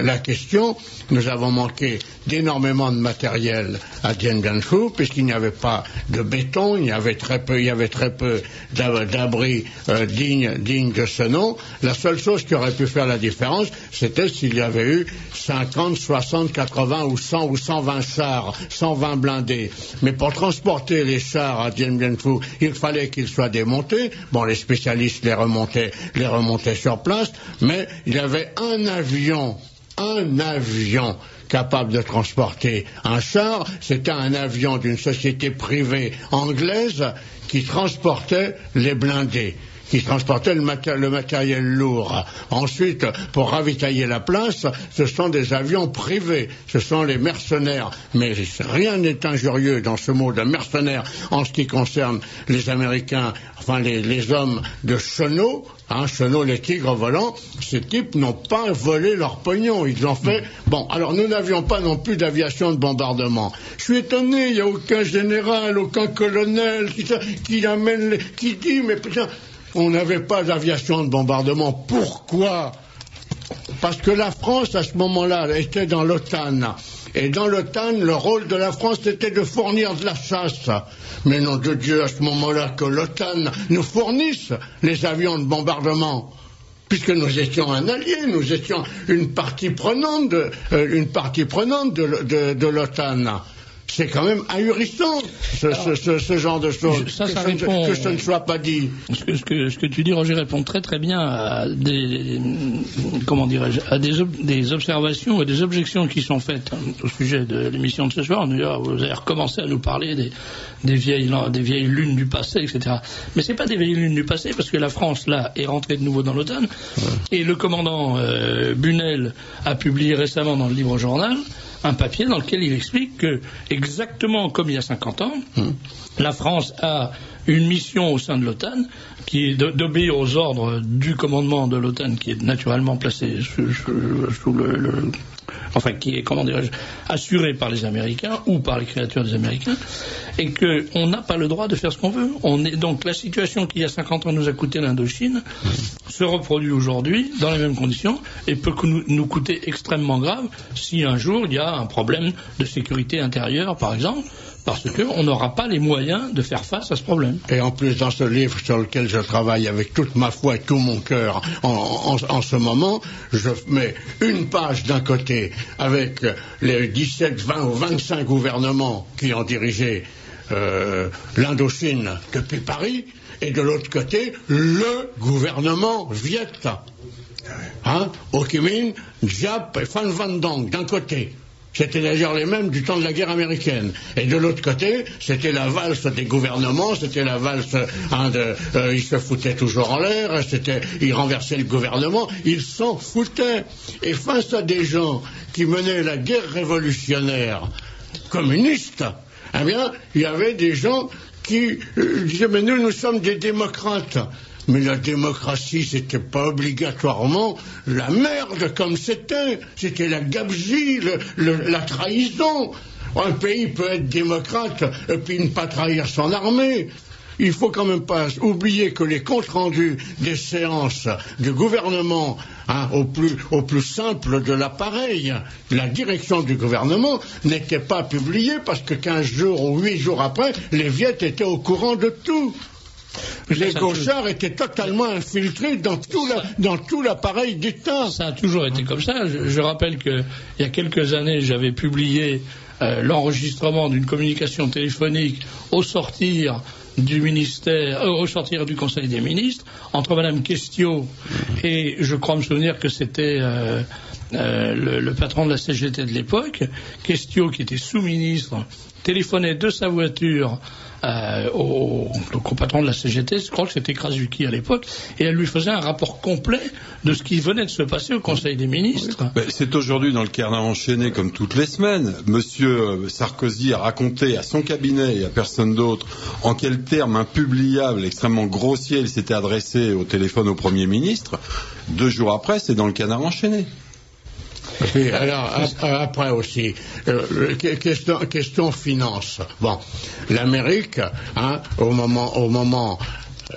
H: la question. Nous avons manqué d'énormément de matériel à Dien Bien Phu puisqu'il n'y avait pas de béton, il y avait très peu d'abris dignes de ce nom. La seule chose qui aurait pu faire la différence, c'était s'il y avait eu 50, 60, 80 ou 100 ou 120 chars, 120 blindés. Mais pour transporter les chars à Dien Bien Phu, il fallait qu'ils soient démontés. Bon, les spécialistes les remontaient sur place, mais il y avait un avion capable de transporter un char. C'était un avion d'une société privée anglaise qui transportait les blindés, qui transportait le matériel lourd. Ensuite, pour ravitailler la place, ce sont des avions privés, ce sont les mercenaires. Mais rien n'est injurieux dans ce mot de mercenaire en ce qui concerne les Américains, enfin les hommes de Chenot. Chenot, les tigres volants, ces types n'ont pas volé leur pognon, ils ont fait... Bon, alors nous n'avions pas non plus d'aviation de bombardement. Je suis étonné, il n'y a aucun général, aucun colonel qui dit, mais putain... On n'avait pas d'aviation de bombardement. Pourquoi? Parce que la France, à ce moment-là, était dans l'OTAN. Et dans l'OTAN, le rôle de la France était de fournir de la chasse. Mais nom de Dieu, à ce moment-là, que l'OTAN nous fournisse les avions de bombardement. Puisque nous étions un allié, nous étions une partie prenante de l'OTAN. C'est quand même ahurissant, ce genre de choses, que ce ne soit pas dit.
A: Ce que tu dis, Roger, répond très très bien à des observations et des objections qui sont faites au sujet de l'émission de ce soir. Vous avez recommencé à nous parler des vieilles lunes du passé, etc. Mais c'est pas des vieilles lunes du passé, parce que la France, là, est rentrée de nouveau dans l'OTAN, et le commandant Bunel a publié récemment dans le Libre Journal un papier dans lequel il explique que, exactement comme il y a 50 ans, la France a une mission au sein de l'OTAN qui est d'obéir aux ordres du commandement de l'OTAN, qui est naturellement placé sous enfin qui est, comment dirais-je, assuré par les Américains ou par les créatures des Américains, et qu'on n'a pas le droit de faire ce qu'on veut. Donc la situation qui il y a 50 ans nous a coûté l'Indochine se reproduit aujourd'hui dans les mêmes conditions et peut nous coûter extrêmement grave si un jour il y a un problème de sécurité intérieure, par exemple, parce qu'on n'aura pas les moyens de faire face à ce problème.
H: Et en plus, dans ce livre sur lequel je travaille avec toute ma foi et tout mon cœur en ce moment, je mets une page d'un côté avec les 17, 20 ou 25 gouvernements qui ont dirigé l'Indochine depuis Paris, et de l'autre côté, le gouvernement Viet. Ho Chi Minh, Giap et Phan Van Dong, d'un côté. C'était d'ailleurs les mêmes du temps de la guerre américaine. Et de l'autre côté, c'était la valse des gouvernements, c'était la valse, ils se foutaient toujours en l'air, ils renversaient le gouvernement, ils s'en foutaient. Et face à des gens qui menaient la guerre révolutionnaire communiste, eh bien, il y avait des gens qui disaient, mais nous sommes des démocrates. Mais la démocratie, c'était pas obligatoirement la merde comme c'était la gabegie, la trahison. Un pays peut être démocrate et puis ne pas trahir son armée. Il faut quand même pas oublier que les comptes rendus des séances du gouvernement, au plus simple de l'appareil, la direction du gouvernement n'était pas publiée parce que 15 jours ou 8 jours après, les Viettes étaient au courant de tout. Les gauchards étaient totalement infiltrés dans tout l'appareil d'État.
A: Ça a toujours été comme ça. Je rappelle qu'il y a quelques années, j'avais publié l'enregistrement d'une communication téléphonique au sortir du ministère, au sortir du Conseil des ministres, entre Madame Questiot et je crois me souvenir que c'était le patron de la CGT de l'époque, Questiot, qui était sous-ministre, téléphonait de sa voiture au patron de la CGT, je crois que c'était Krasuki à l'époque, et elle lui faisait un rapport complet de ce qui venait de se passer au Conseil des ministres.
C: C'est aujourd'hui dans le Carnet enchaîné comme toutes les semaines. Monsieur Sarkozy a raconté à son cabinet et à personne d'autre en quels termes impubliables, extrêmement grossiers, il s'était adressé au téléphone au Premier ministre. 2 jours après, c'est dans le Canard enchaîné.
H: Et alors, après aussi, question finance. Bon, l'Amérique, au moment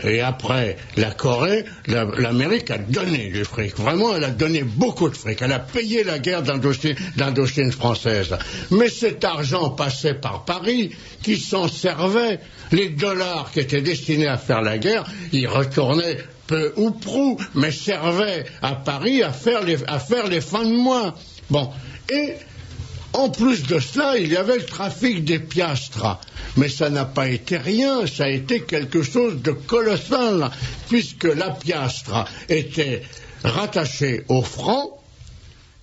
H: et après la Corée, l'Amérique a donné du fric. Vraiment, elle a donné beaucoup de fric. Elle a payé la guerre d'Indochine française. Mais cet argent passait par Paris, qui s'en servait. Les dollars qui étaient destinés à faire la guerre, ils retournaient peu ou prou, mais servaient à Paris à faire les fins de mois. Bon, et en plus de cela, il y avait le trafic des piastres. Mais ça n'a pas été rien, ça a été quelque chose de colossal, puisque la piastre était rattachée au franc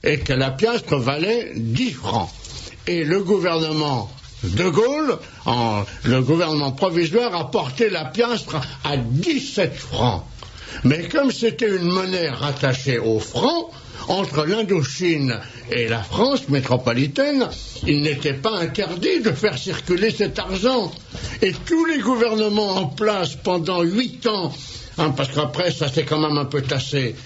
H: et que la piastre valait 10 francs. Et le gouvernement de Gaulle, le gouvernement provisoire, a porté la piastre à 17 francs. Mais comme c'était une monnaie rattachée au franc, entre l'Indochine et la France métropolitaine, il n'était pas interdit de faire circuler cet argent. Et tous les gouvernements en place pendant 8 ans, parce qu'après ça s'est quand même un peu tassé,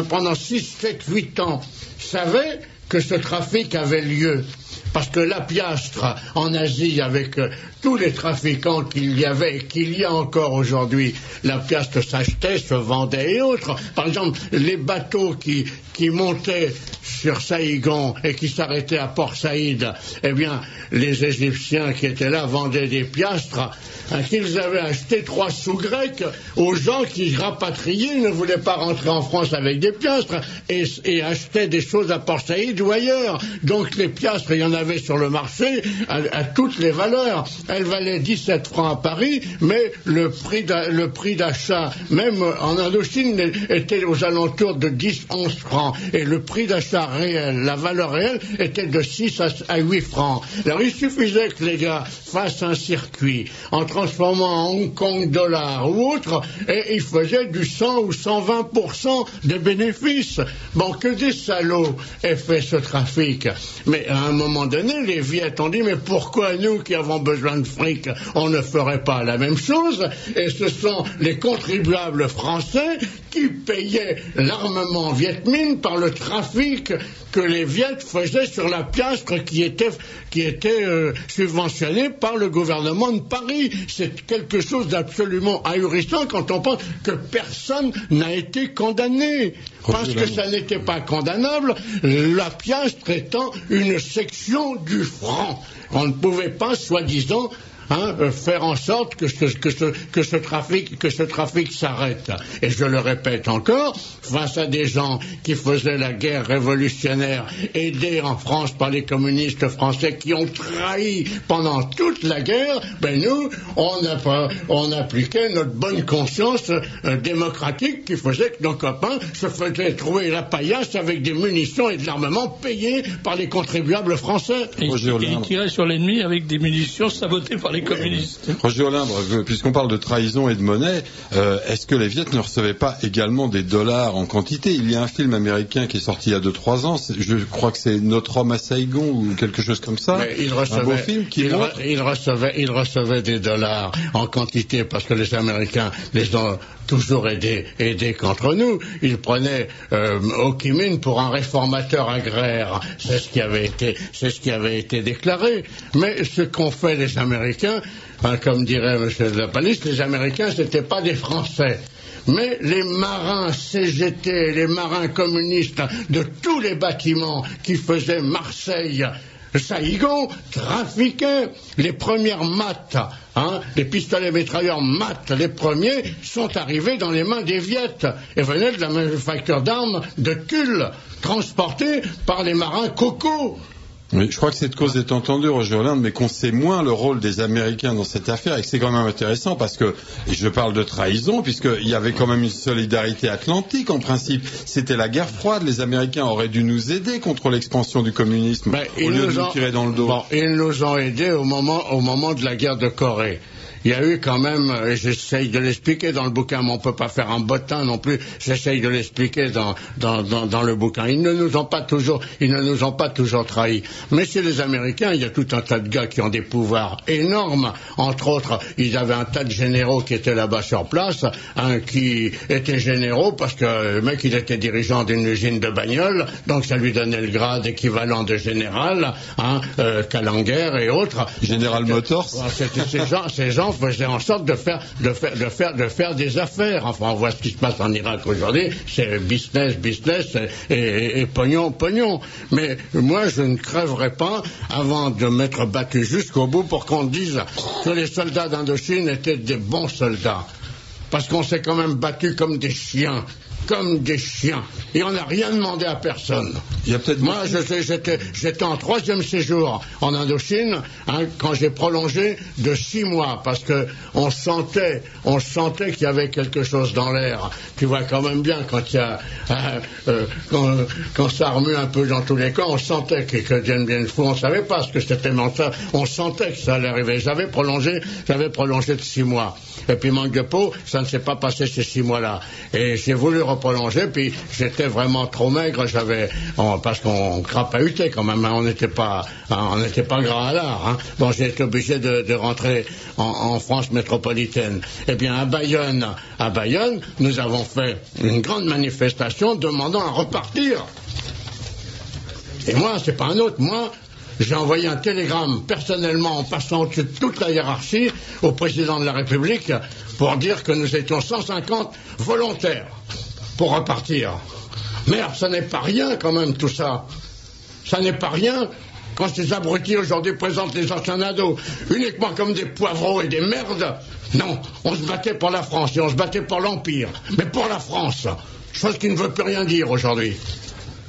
H: pendant 6, 7, 8 ans, savaient que ce trafic avait lieu. Parce que la piastre en Asie, avec tous les trafiquants qu'il y avait et qu'il y a encore aujourd'hui, la piastre s'achetait, se vendait et autres. Par exemple, les bateaux qui montaient sur Saïgon et qui s'arrêtaient à Port Saïd, eh bien, les Égyptiens qui étaient là vendaient des piastres qu'ils avaient acheté 3 sous grecs aux gens qui rapatriaient, ne voulaient pas rentrer en France avec des piastres et achetaient des choses à Port Saïd ou ailleurs. Donc les piastres, il y en avait sur le marché à toutes les valeurs. Elles valaient 17 francs à Paris, mais le prix d'achat, même en Indochine, était aux alentours de 10-11 francs. Et le prix d'achat réel, la valeur réelle, était de 6 à 8 francs. Alors il suffisait que les gars fassent un circuit en transformant en Hong Kong dollars ou autre, et ils faisaient du 100 ou 120% de bénéfices. Bon, que des salauds aient fait ce trafic. Mais à un moment donné, les Viettes ont dit, mais pourquoi nous qui avons besoin de fric, on ne ferait pas la même chose? Et ce sont les contribuables français qui payaient l'armement Viet Minh par le trafic que les Viettes faisaient sur la piastre qui était subventionnée par le gouvernement de Paris. C'est quelque chose d'absolument ahurissant quand on pense que personne n'a été condamné. Parce que ça n'était pas condamnable, la piastre étant une section du franc. On ne pouvait pas, soi-disant, faire en sorte que ce trafic s'arrête. Et je le répète encore, face à des gens qui faisaient la guerre révolutionnaire, aidés en France par les communistes français qui ont trahi pendant toute la guerre, nous, on appliquait notre bonne conscience démocratique qui faisait que nos copains se faisaient trouver la paillasse avec des munitions et de l'armement payés par les contribuables français.
A: Et ils tiraient sur l'ennemi avec des munitions sabotées par les communistes.
C: Roger Olymbre, puisqu'on parle de trahison et de monnaie, est-ce que les Viettes ne recevaient pas également des dollars en quantité? Il y a un film américain qui est sorti il y a 2-3 ans, je crois que c'est Notre homme à Saïgon ou quelque chose comme ça.
H: Il recevait des dollars en quantité parce que les Américains les ont toujours aidés contre nous. Ils prenaient Ho Chi Minh pour un réformateur agraire. C'est ce qui avait été déclaré. Mais ce qu'ont fait les Américains, comme dirait M. de la Palisse, les Américains, c'était pas des Français. Mais les marins CGT, les marins communistes de tous les bâtiments qui faisaient Marseille Saigon trafiquait les premières mattes, les pistolets mitrailleurs mattes, les premiers sont arrivés dans les mains des Viettes et venaient de la manufacture d'armes de Tulle, transportés par les marins Coco.
C: Oui, je crois que cette cause est entendue, Roger Hollande, mais qu'on sait moins le rôle des Américains dans cette affaire, et que c'est quand même intéressant parce que, et je parle de trahison, puisqu'il y avait quand même une solidarité atlantique en principe. C'était la guerre froide, les Américains auraient dû nous aider contre l'expansion du communisme, au lieu de nous tirer dans le dos.
H: Bon, ils nous ont aidés au moment de la guerre de Corée. Il y a eu quand même, et j'essaye de l'expliquer dans le bouquin, mais on ne peut pas faire un bottin non plus, j'essaye de l'expliquer dans le bouquin. Ils ne nous ont pas toujours trahis. Mais chez les Américains, il y a tout un tas de gars qui ont des pouvoirs énormes. Entre autres, ils avaient un tas de généraux qui étaient là-bas sur place, qui étaient généraux parce que le mec, il était dirigeant d'une usine de bagnoles, donc ça lui donnait le grade équivalent de général, Kalanger et autres.
C: Général Motors.
H: Ces gens faisaient en sorte de faire des affaires. Enfin, on voit ce qui se passe en Irak aujourd'hui, c'est business et pognon. Mais moi, je ne crèverai pas avant de m'être battu jusqu'au bout pour qu'on dise que les soldats d'Indochine étaient des bons soldats. Parce qu'on s'est quand même battu comme des chiens. Et on n'a rien demandé à personne. Moi, j'étais en 3e séjour en Indochine, quand j'ai prolongé de 6 mois, parce que on sentait qu'il y avait quelque chose dans l'air. Tu vois quand même bien quand il y a, quand ça remue un peu dans tous les camps, on sentait que Dien Bien Phu, on savait pas ce que c'était, mais on sentait que ça allait arriver. J'avais prolongé de 6 mois. Et puis manque de peau, ça ne s'est pas passé ces 6 mois-là. Et j'ai voulu prolonger, puis j'étais vraiment trop maigre, parce qu'on crapahutait quand même, on n'était pas gras à l'art. Bon, j'ai été obligé de rentrer en France métropolitaine. Eh bien, à Bayonne, nous avons fait une grande manifestation demandant à repartir. Et moi, c'est pas un autre, j'ai envoyé un télégramme personnellement en passant au-dessus de toute la hiérarchie au président de la République pour dire que nous étions 150 volontaires pour repartir. Merde, ça n'est pas rien quand même tout ça. Ça n'est pas rien quand ces abrutis aujourd'hui présentent les anciens ados uniquement comme des poivreaux et des merdes. Non, on se battait pour la France et on se battait pour l'Empire. Mais pour la France, chose qui ne veut plus rien dire aujourd'hui.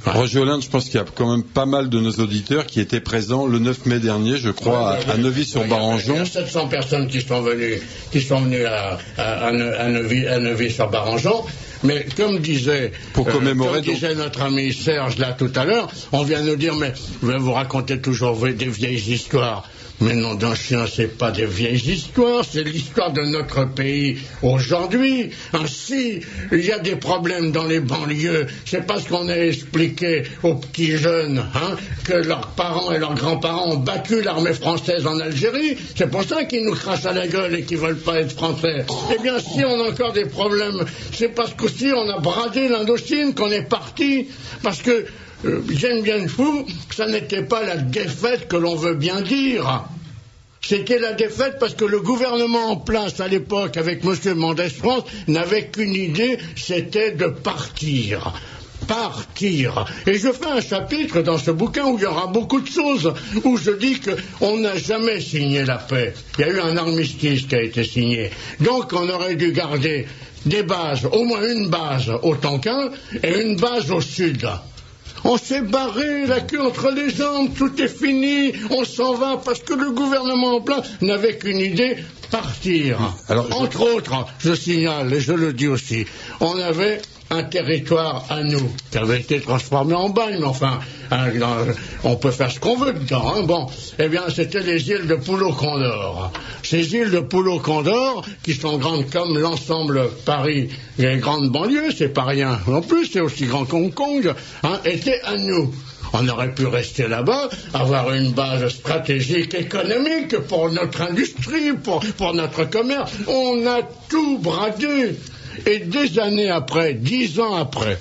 C: Roger Hollande, je pense qu'il y a quand même pas mal de nos auditeurs qui étaient présents le 9 mai dernier, je crois, à Neuvy-sur-Barangeon.
H: Il y a 700 personnes qui sont venues à Neuvy-sur-Barangeon. Mais comme disait notre ami Serge là tout à l'heure, on vient nous dire, mais vous racontez toujours des vieilles histoires. Mais non, d'un chien, c'est pas des vieilles histoires, c'est l'histoire de notre pays aujourd'hui. Ainsi, il y a des problèmes dans les banlieues. C'est parce qu'on a expliqué aux petits jeunes que leurs parents et leurs grands-parents ont battu l'armée française en Algérie. C'est pour ça qu'ils nous crachent à la gueule et qu'ils veulent pas être français. Eh bien, si on a encore des problèmes, c'est parce qu'aussi on a bradé l'Indochine qu'on est parti. Parce que Dien Bien Phu, ça n'était pas la défaite que l'on veut bien dire. C'était la défaite parce que le gouvernement en place à l'époque avec M. Mendès France n'avait qu'une idée, c'était de partir. Et je fais un chapitre dans ce bouquin où il y aura beaucoup de choses, où je dis qu'on n'a jamais signé la paix. Il y a eu un armistice qui a été signé. Donc on aurait dû garder des bases, au moins une base au Tonkin et une base au sud. On s'est barré, la queue entre les jambes, tout est fini, on s'en va parce que le gouvernement en place n'avait qu'une idée, partir. Entre autres, je signale, et je le dis aussi, on avait un territoire à nous, qui avait été transformé en bagne, mais enfin, on peut faire ce qu'on veut dedans. Bon, eh bien, c'était les îles de Pulo-Condor. Ces îles de Pulo-Condor, qui sont grandes comme l'ensemble Paris, les grandes banlieues, c'est pas rien non plus, c'est aussi grand qu'Hong Kong, étaient à nous. On aurait pu rester là-bas, avoir une base stratégique économique pour notre industrie, pour notre commerce. On a tout bradé. Et des années après, 10 ans après,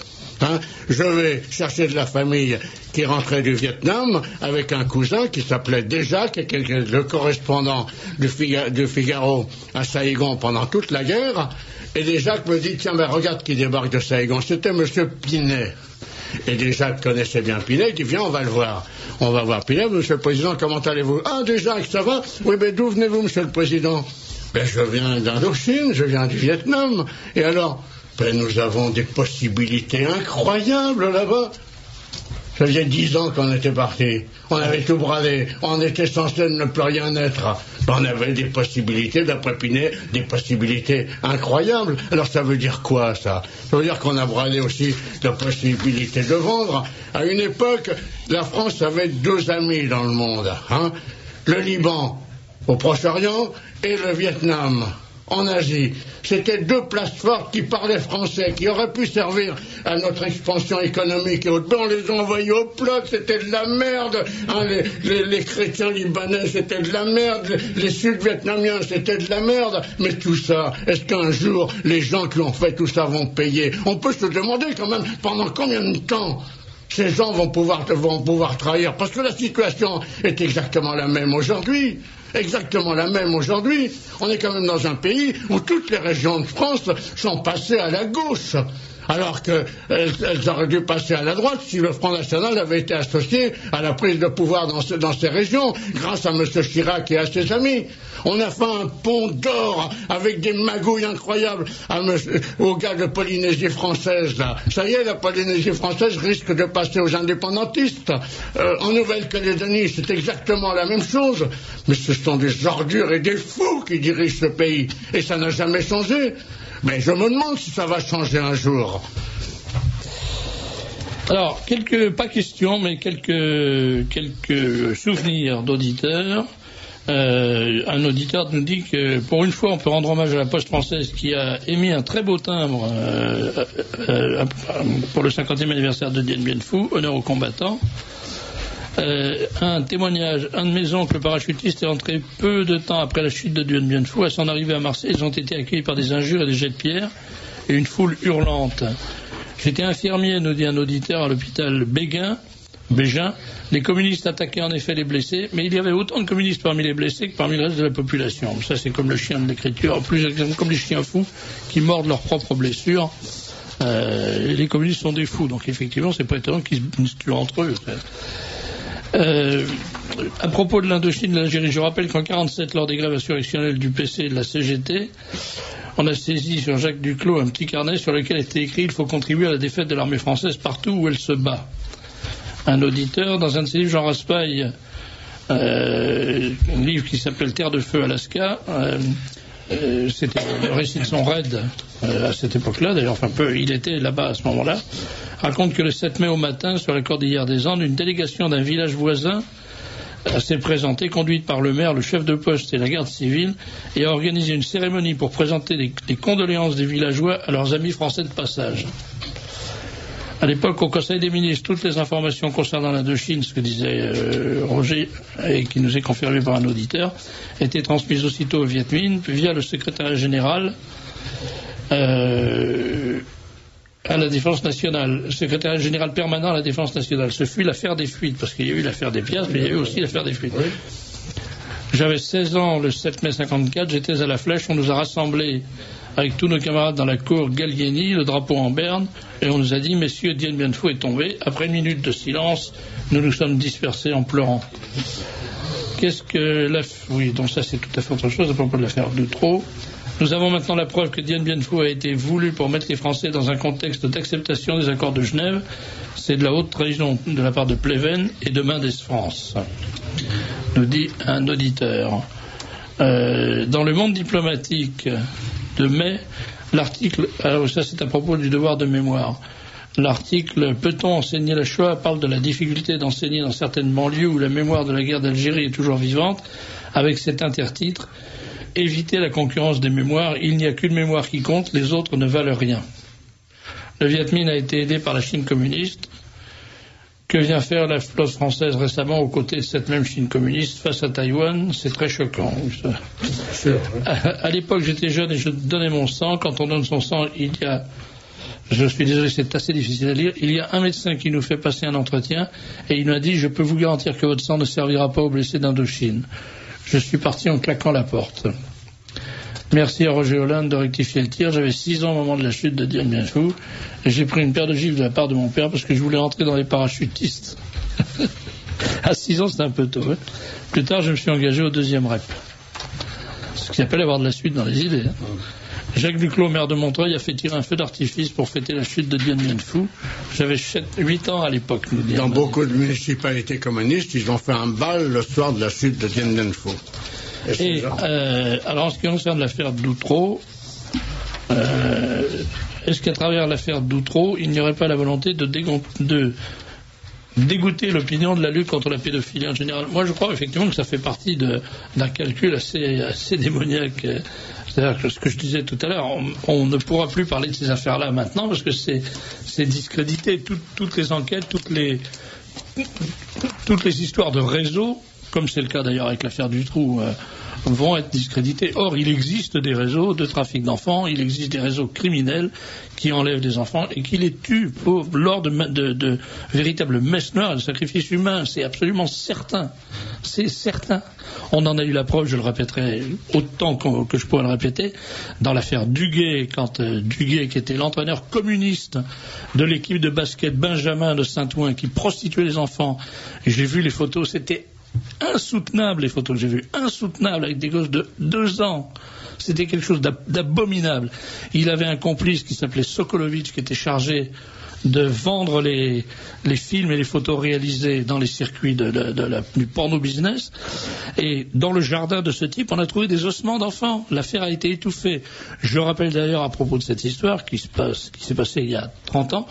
H: je vais chercher de la famille qui rentrait du Vietnam avec un cousin qui s'appelait Déjà, qui était le correspondant du Figaro à Saigon pendant toute la guerre. Et Déjà me dit, tiens, ben regarde qui débarque de Saigon. C'était M. Pinet. Et déjà, connaissait bien Pinet, il dit, viens, on va le voir. On va voir Pinet, monsieur le président, comment allez-vous? Ah, déjà, ça va? Oui, mais d'où venez-vous, monsieur le président? Ben, je viens d'Indochine, je viens du Vietnam. Et alors, ben, nous avons des possibilités incroyables là-bas. Ça faisait 10 ans qu'on était partis. On avait tout bradé. On était censé ne plus rien être. On avait des possibilités, d'après Pinet, des possibilités incroyables. Alors ça veut dire quoi, ça? Ça veut dire qu'on a bradé aussi la possibilité de vendre. À une époque, la France avait 2 amis dans le monde. Hein? Le Liban, au Proche-Orient, et le Vietnam, en Asie. C'était 2 places fortes qui parlaient français, qui auraient pu servir à notre expansion économique et autres. On les a envoyés au plat, c'était de la merde. Hein, les chrétiens libanais, c'était de la merde. Les Sud-Vietnamiens, c'était de la merde. Mais tout ça, est-ce qu'un jour, les gens qui ont fait tout ça vont payer? On peut se demander quand même, pendant combien de temps ces gens vont pouvoir trahir? Parce que la situation est exactement la même aujourd'hui. Exactement la même aujourd'hui. On est quand même dans un pays où toutes les régions de France sont passées à la gauche, alors qu'elles auraient dû passer à la droite si le Front National avait été associé à la prise de pouvoir dans ces régions, grâce à M. Chirac et à ses amis. On a fait un pont d'or avec des magouilles incroyables aux gars de Polynésie française, là. Ça y est, la Polynésie française risque de passer aux indépendantistes. En Nouvelle-Calédonie, c'est exactement la même chose. Mais ce sont des ordures et des fous qui dirigent ce pays. Et ça n'a jamais changé. Mais je me demande si ça va changer un jour.
A: Alors, pas questions, mais quelques souvenirs d'auditeurs. Un auditeur nous dit que pour une fois on peut rendre hommage à la Poste française qui a émis un très beau timbre pour le 50e anniversaire de Dien Bien Phu, honneur aux combattants. Un témoignage, un de mes oncles parachutistes est entré peu de temps après la chute de Dien Bien Phu. À son arrivée à Marseille, ils ont été accueillis par des injures et des jets de pierre et une foule hurlante. J'étais infirmier, nous dit un auditeur, à l'hôpital Bégin. Les communistes attaquaient en effet les blessés, mais il y avait autant de communistes parmi les blessés que parmi le reste de la population. Ça, c'est comme le chien de l'écriture, plus exactement comme les chiens fous qui mordent leurs propres blessures. Les communistes sont des fous, donc effectivement, c'est pas étonnant qu'ils se tuent entre eux. À propos de l'Indochine et de l'Algérie, je rappelle qu'en 1947, lors des grèves insurrectionnelles du PC et de la CGT, on a saisi sur Jacques Duclos un petit carnet sur lequel était écrit « Il faut contribuer à la défaite de l'armée française partout où elle se bat ». Un auditeur, dans un de ses livres, Jean Raspail, un livre qui s'appelle Terre de Feu, Alaska, c'était le récit de son raid à cette époque-là, d'ailleurs, il était là-bas à ce moment-là, raconte que le 7 mai au matin, sur la cordillère des Andes, une délégation d'un village voisin s'est présentée, conduite par le maire, le chef de poste et la garde civile, et a organisé une cérémonie pour présenter les condoléances des villageois à leurs amis français de passage. À l'époque, au Conseil des ministres, toutes les informations concernant l'Indochine, ce que disait Roger, et qui nous est confirmé par un auditeur, étaient transmises aussitôt au Viet Minh via le secrétariat général à la Défense nationale, le secrétariat général permanent à la Défense nationale. Ce fut l'affaire des fuites, parce qu'il y a eu l'affaire des pièces, mais il y a eu aussi l'affaire des fuites. Oui. J'avais 16 ans le 7 mai 54, j'étais à la Flèche, on nous a rassemblés avec tous nos camarades dans la cour Gallieni, le drapeau en berne, et on nous a dit, messieurs, Dien Bien Phu est tombé. Après une minute de silence, nous nous sommes dispersés en pleurant. Oui, donc ça c'est tout à fait autre chose à propos de l'affaire Dutroux. Nous avons maintenant la preuve que Dien Bien Phu a été voulu pour mettre les Français dans un contexte d'acceptation des accords de Genève. C'est de la haute trahison de la part de Pleven et de Mendes France, nous dit un auditeur. Dans le monde diplomatique de mai, l'article, alors ça c'est à propos du devoir de mémoire, l'article « Peut-on enseigner la Shoah ?» parle de la difficulté d'enseigner dans certaines banlieues où la mémoire de la guerre d'Algérie est toujours vivante, avec cet intertitre « Éviter la concurrence des mémoires, il n'y a qu'une mémoire qui compte, les autres ne valent rien ». Le Viet Minh a été aidé par la Chine communiste. Que vient faire la flotte française récemment aux côtés de cette même Chine communiste face à Taïwan? C'est très choquant. À l'époque, j'étais jeune et je donnais mon sang. Quand on donne son sang, je suis désolé, c'est assez difficile à lire. Il y a un médecin qui nous fait passer un entretien et il m'a dit « Je peux vous garantir que votre sang ne servira pas aux blessés d'Indochine ». Je suis parti en claquant la porte. Merci à Roger Hollande de rectifier le tir. J'avais 6 ans au moment de la chute de Dien Bien Phu. Et j'ai pris une paire de gifles de la part de mon père parce que je voulais rentrer dans les parachutistes. À 6 ans, c'était un peu tôt. Hein. Plus tard, je me suis engagé au 2e REP. Ce qui appelle avoir de la suite dans les idées. Hein. Jacques Duclos, maire de Montreuil, a fait tirer un feu d'artifice pour fêter la chute de Dien Bien Phu. J'avais 8 ans à l'époque.
H: Dans beaucoup de municipalités communistes, ils ont fait un bal le soir de la chute de Dien Bien Phu.
A: Et alors, en ce qui concerne l'affaire Doutreau, est-ce qu'à travers l'affaire Doutreau, il n'y aurait pas la volonté de dégoûter l'opinion de la lutte contre la pédophilie en général? Moi, je crois effectivement que ça fait partie d'un calcul assez démoniaque. C'est-à-dire que ce que je disais tout à l'heure, on ne pourra plus parler de ces affaires-là maintenant parce que c'est discrédité. Toutes les enquêtes, toutes les histoires de réseau, comme c'est le cas d'ailleurs avec l'affaire Dutroux, vont être discrédités. Or, il existe des réseaux de trafic d'enfants, il existe des réseaux criminels qui enlèvent des enfants et qui les tuent lors de véritables messes noires, de sacrifices humains. C'est absolument certain. C'est certain. On en a eu la preuve, je le répéterai autant que je pourrais le répéter, dans l'affaire Duguay, quand Duguay, qui était l'entraîneur communiste de l'équipe de basket Benjamin de Saint-Ouen, qui prostituait les enfants, et j'ai vu les photos, c'était insoutenable, les photos que j'ai vues, insoutenable, avec des gosses de 2 ans. C'était quelque chose d'abominable. Il avait un complice qui s'appelait Sokolovitch, qui était chargé de vendre les films et les photos réalisés dans les circuits du porno business. Et dans le jardin de ce type, on a trouvé des ossements d'enfants. L'affaire a été étouffée. Je rappelle d'ailleurs à propos de cette histoire qui s'est passée il y a 30 ans,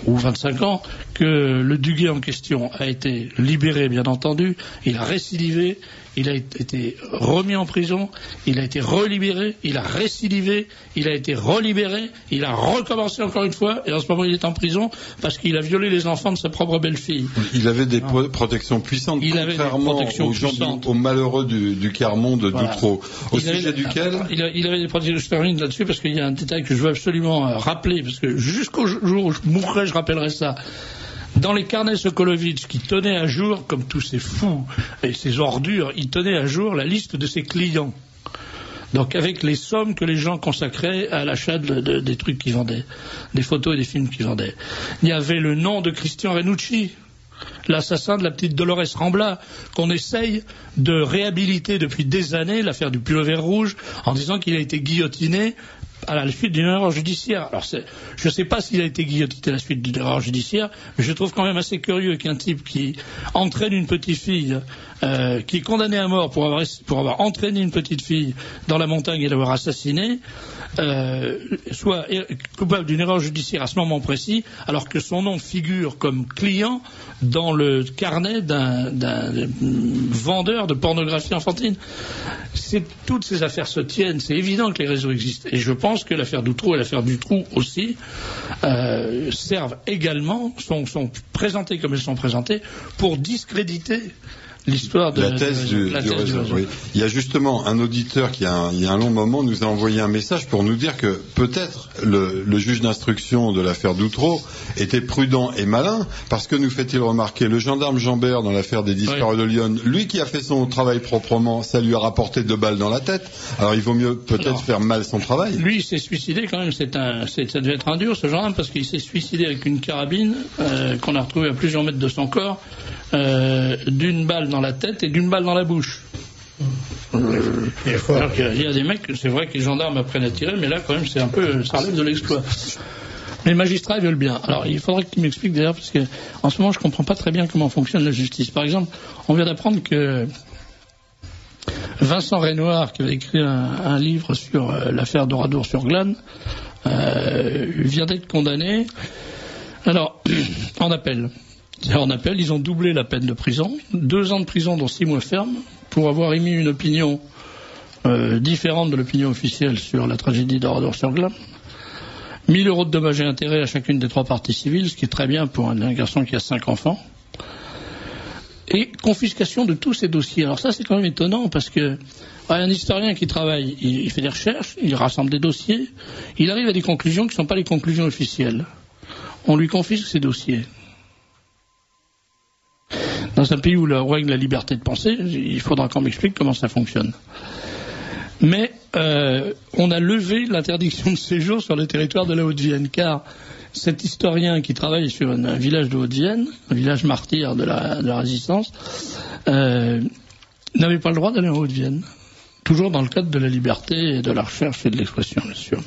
A: ou 25 ans, que le Duguay en question a été libéré, bien entendu. Il a récidivé, il a été remis en prison, il a été relibéré, il a récidivé, il a été relibéré, il a recommencé encore une fois, et en ce moment il est en prison parce qu'il a violé les enfants de sa propre belle-fille.
C: Il avait des protections puissantes, contrairement aux malheureux du Carmont de Doutreau. Au sujet duquel
A: il avait des protections. Je termine là-dessus parce qu'il y a un détail que je veux absolument rappeler, parce que jusqu'au jour où je mourrai, je rappellerai ça. Dans les carnets Sokolovitch, qui tenait à jour, comme tous ces fous et ces ordures, il tenait à jour la liste de ses clients. Donc avec les sommes que les gens consacraient à l'achat des trucs qu'ils vendaient, des photos et des films qu'ils vendaient. Il y avait le nom de Christian Renucci, l'assassin de la petite Dolores Rambla, qu'on essaye de réhabiliter depuis des années, l'affaire du pull vert rouge, en disant qu'il a été guillotiné à la suite d'une erreur judiciaire. Alors, je ne sais pas s'il a été guillotiné à la suite d'une erreur judiciaire, mais je trouve quand même assez curieux qu'un type qui entraîne une petite fille, qui est condamné à mort pour avoir entraîné une petite fille dans la montagne et l'avoir assassinée, soit coupable d'une erreur judiciaire à ce moment précis, alors que son nom figure comme client dans le carnet d'un vendeur de pornographie enfantine. Toutes ces affaires se tiennent, c'est évident que les réseaux existent. Et je pense que l'affaire Doutreau et l'affaire Dutroux aussi servent également, sont présentées comme elles sont présentées, pour discréditer l'histoire de
C: la thèse du réseau. Oui. Il y a justement un auditeur qui, il y a un long moment, nous a envoyé un message pour nous dire que peut-être le juge d'instruction de l'affaire Doutreau était prudent et malin, parce que nous fait-il remarquer, le gendarme Jambert dans l'affaire des disparus de Lyon, lui qui a fait son travail proprement, ça lui a rapporté 2 balles dans la tête. Alors il vaut mieux peut-être faire mal son travail.
A: Lui, il s'est suicidé quand même. Ça devait être un dur, ce gendarme, parce qu'il s'est suicidé avec une carabine qu'on a retrouvée à plusieurs mètres de son corps, d'une balle dans la tête et d'une balle dans la bouche. Alors il y a des mecs, c'est vrai que les gendarmes apprennent à tirer, mais là quand même c'est un peu, ça relève de l'exploit. Mais les magistrats ils veulent bien. Alors il faudrait qu'ils m'expliquent d'ailleurs, parce que en ce moment je comprends pas très bien comment fonctionne la justice. Par exemple, on vient d'apprendre que Vincent Renoir, qui avait écrit un livre sur l'affaire d'Oradour-sur-Glane, vient d'être condamné. Alors, en appel. En appel, ils ont doublé la peine de prison, 2 ans de prison dont 6 mois ferme, pour avoir émis une opinion différente de l'opinion officielle sur la tragédie d'Oradour-sur-Glane. 1 000 € de dommages et intérêts à chacune des 3 parties civiles, ce qui est très bien pour un garçon qui a 5 enfants. Et confiscation de tous ces dossiers. Alors ça, c'est quand même étonnant, parce que un historien qui travaille, il fait des recherches, il rassemble des dossiers, il arrive à des conclusions qui ne sont pas les conclusions officielles. On lui confisque ces dossiers. Dans un pays où règne la liberté de penser, il faudra qu'on m'explique comment ça fonctionne. Mais on a levé l'interdiction de séjour sur le territoire de la Haute-Vienne, car cet historien qui travaille sur un village de Haute-Vienne, un village martyr de la résistance, n'avait pas le droit d'aller en Haute-Vienne. Toujours dans le cadre de la liberté et de la recherche et de l'expression, bien sûr.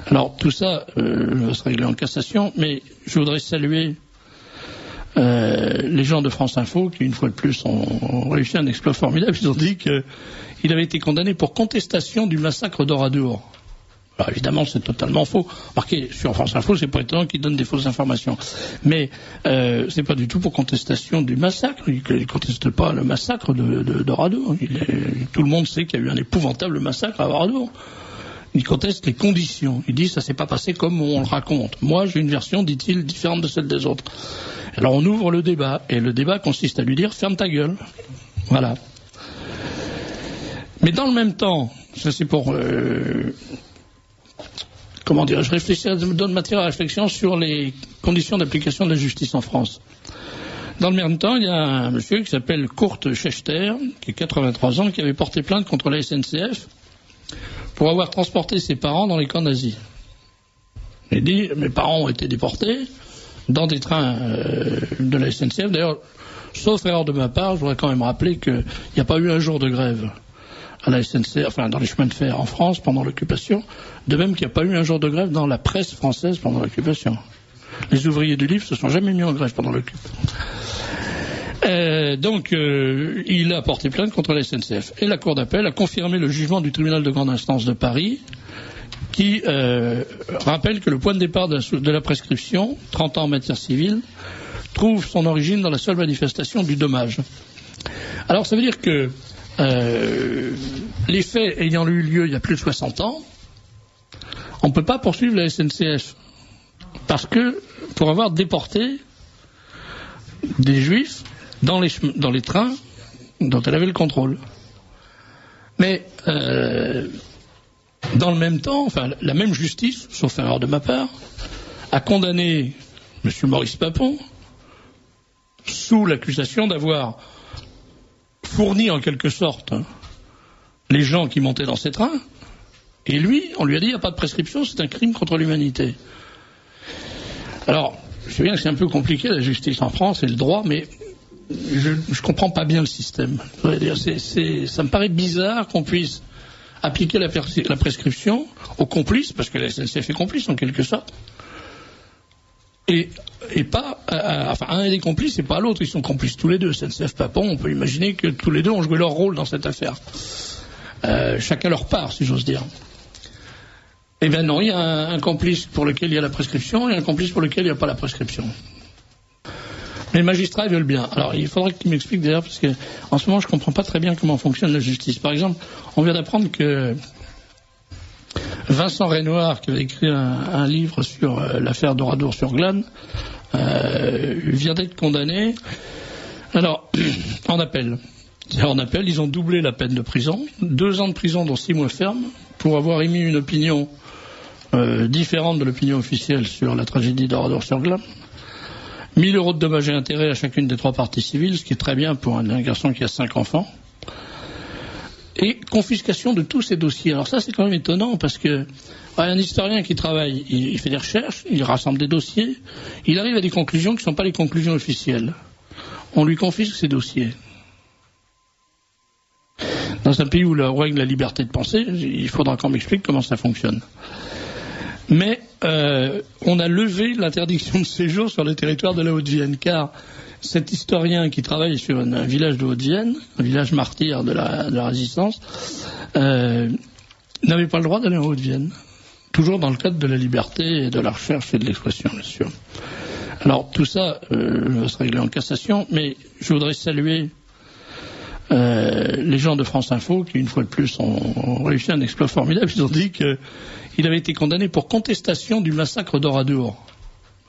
A: Alors, tout ça va se régler en cassation, mais je voudrais saluer les gens de France Info qui, une fois de plus, ont réussi un exploit formidable. Ils ont dit qu'il avait été condamné pour contestation du massacre d'Oradour. Alors, évidemment, c'est totalement faux. Marqué sur France Info, c'est pas étonnant qu'ils donnent des fausses informations. Mais c'est pas du tout pour contestation du massacre. Ils ne contestent pas le massacre d'Oradour. Tout le monde sait qu'il y a eu un épouvantable massacre à Oradour. Ils contestent les conditions. Ils disent ça s'est pas passé comme on le raconte. Moi, j'ai une version, dit-il, différente de celle des autres. Alors on ouvre le débat, et le débat consiste à lui dire ferme ta gueule. Voilà. Mais dans le même temps, ça c'est pour comment dire, je réfléchis, ça me donne matière à réflexion sur les conditions d'application de la justice en France. Dans le même temps, il y a un monsieur qui s'appelle Kurt Schechter, qui a 83 ans, qui avait porté plainte contre la SNCF pour avoir transporté ses parents dans les camps nazis. Il dit, mes parents ont été déportés dans des trains de la SNCF. D'ailleurs, sauf erreur de ma part, je voudrais quand même rappeler qu'il n'y a pas eu un jour de grève à la SNCF, enfin dans les chemins de fer en France pendant l'occupation, de même qu'il n'y a pas eu un jour de grève dans la presse française pendant l'occupation. Les ouvriers du livre se sont jamais mis en grève pendant l'occupation. Donc, il a porté plainte contre la SNCF. Et la Cour d'appel a confirmé le jugement du tribunal de grande instance de Paris, qui rappelle que le point de départ de la prescription, 30 ans en matière civile, trouve son origine dans la seule manifestation du dommage. Alors, ça veut dire que les faits ayant eu lieu il y a plus de 60 ans, on ne peut pas poursuivre la SNCF, parce que pour avoir déporté des juifs dans les trains dont elle avait le contrôle. Mais dans le même temps, enfin la même justice, sauf erreur de ma part, a condamné M. Maurice Papon sous l'accusation d'avoir fourni en quelque sorte les gens qui montaient dans ces trains, et lui, on lui a dit il n'y a pas de prescription, c'est un crime contre l'humanité. Alors, je sais bien que c'est un peu compliqué la justice en France et le droit, mais je comprends pas bien le système. Ça me paraît bizarre qu'on puisse appliquer la prescription aux complices, parce que la SNCF est complice en quelque sorte, et pas enfin un des complices et pas l'autre. Ils sont complices tous les deux. SNCF Papon, on peut imaginer que tous les deux ont joué leur rôle dans cette affaire, chacun leur part, si j'ose dire. Eh bien non, il y a un complice pour lequel il y a la prescription et un complice pour lequel il n'y a pas la prescription. Les magistrats veulent bien. Alors il faudrait qu'ils m'expliquent d'ailleurs, parce que en ce moment je ne comprends pas très bien comment fonctionne la justice. Par exemple, on vient d'apprendre que Vincent Renoir, qui avait écrit un livre sur l'affaire d'Oradour-sur-Glane, vient d'être condamné. Alors, en appel. En appel, ils ont doublé la peine de prison, 2 ans de prison dont 6 mois ferme, pour avoir émis une opinion différente de l'opinion officielle sur la tragédie d'Oradour-sur-Glane. 1 000 € de dommages et intérêts à chacune des 3 parties civiles, ce qui est très bien pour un garçon qui a 5 enfants. Et confiscation de tous ces dossiers. Alors ça, c'est quand même étonnant, parce que un historien qui travaille, il fait des recherches, il rassemble des dossiers, il arrive à des conclusions qui ne sont pas les conclusions officielles. On lui confisque ces dossiers. Dans un pays où règne la liberté de penser, il faudra qu'on m'explique comment ça fonctionne. Mais on a levé l'interdiction de séjour sur le territoire de la Haute-Vienne, car cet historien qui travaille sur un village de Haute-Vienne, un village martyr de la résistance, n'avait pas le droit d'aller en Haute-Vienne. Toujours dans le cadre de la liberté et de la recherche et de l'expression, bien sûr. Alors tout ça va se régler en cassation, mais je voudrais saluer les gens de France Info qui, une fois de plus, ont réussi un exploit formidable. Ils ont dit qu'il avait été condamné pour contestation du massacre d'Oradour.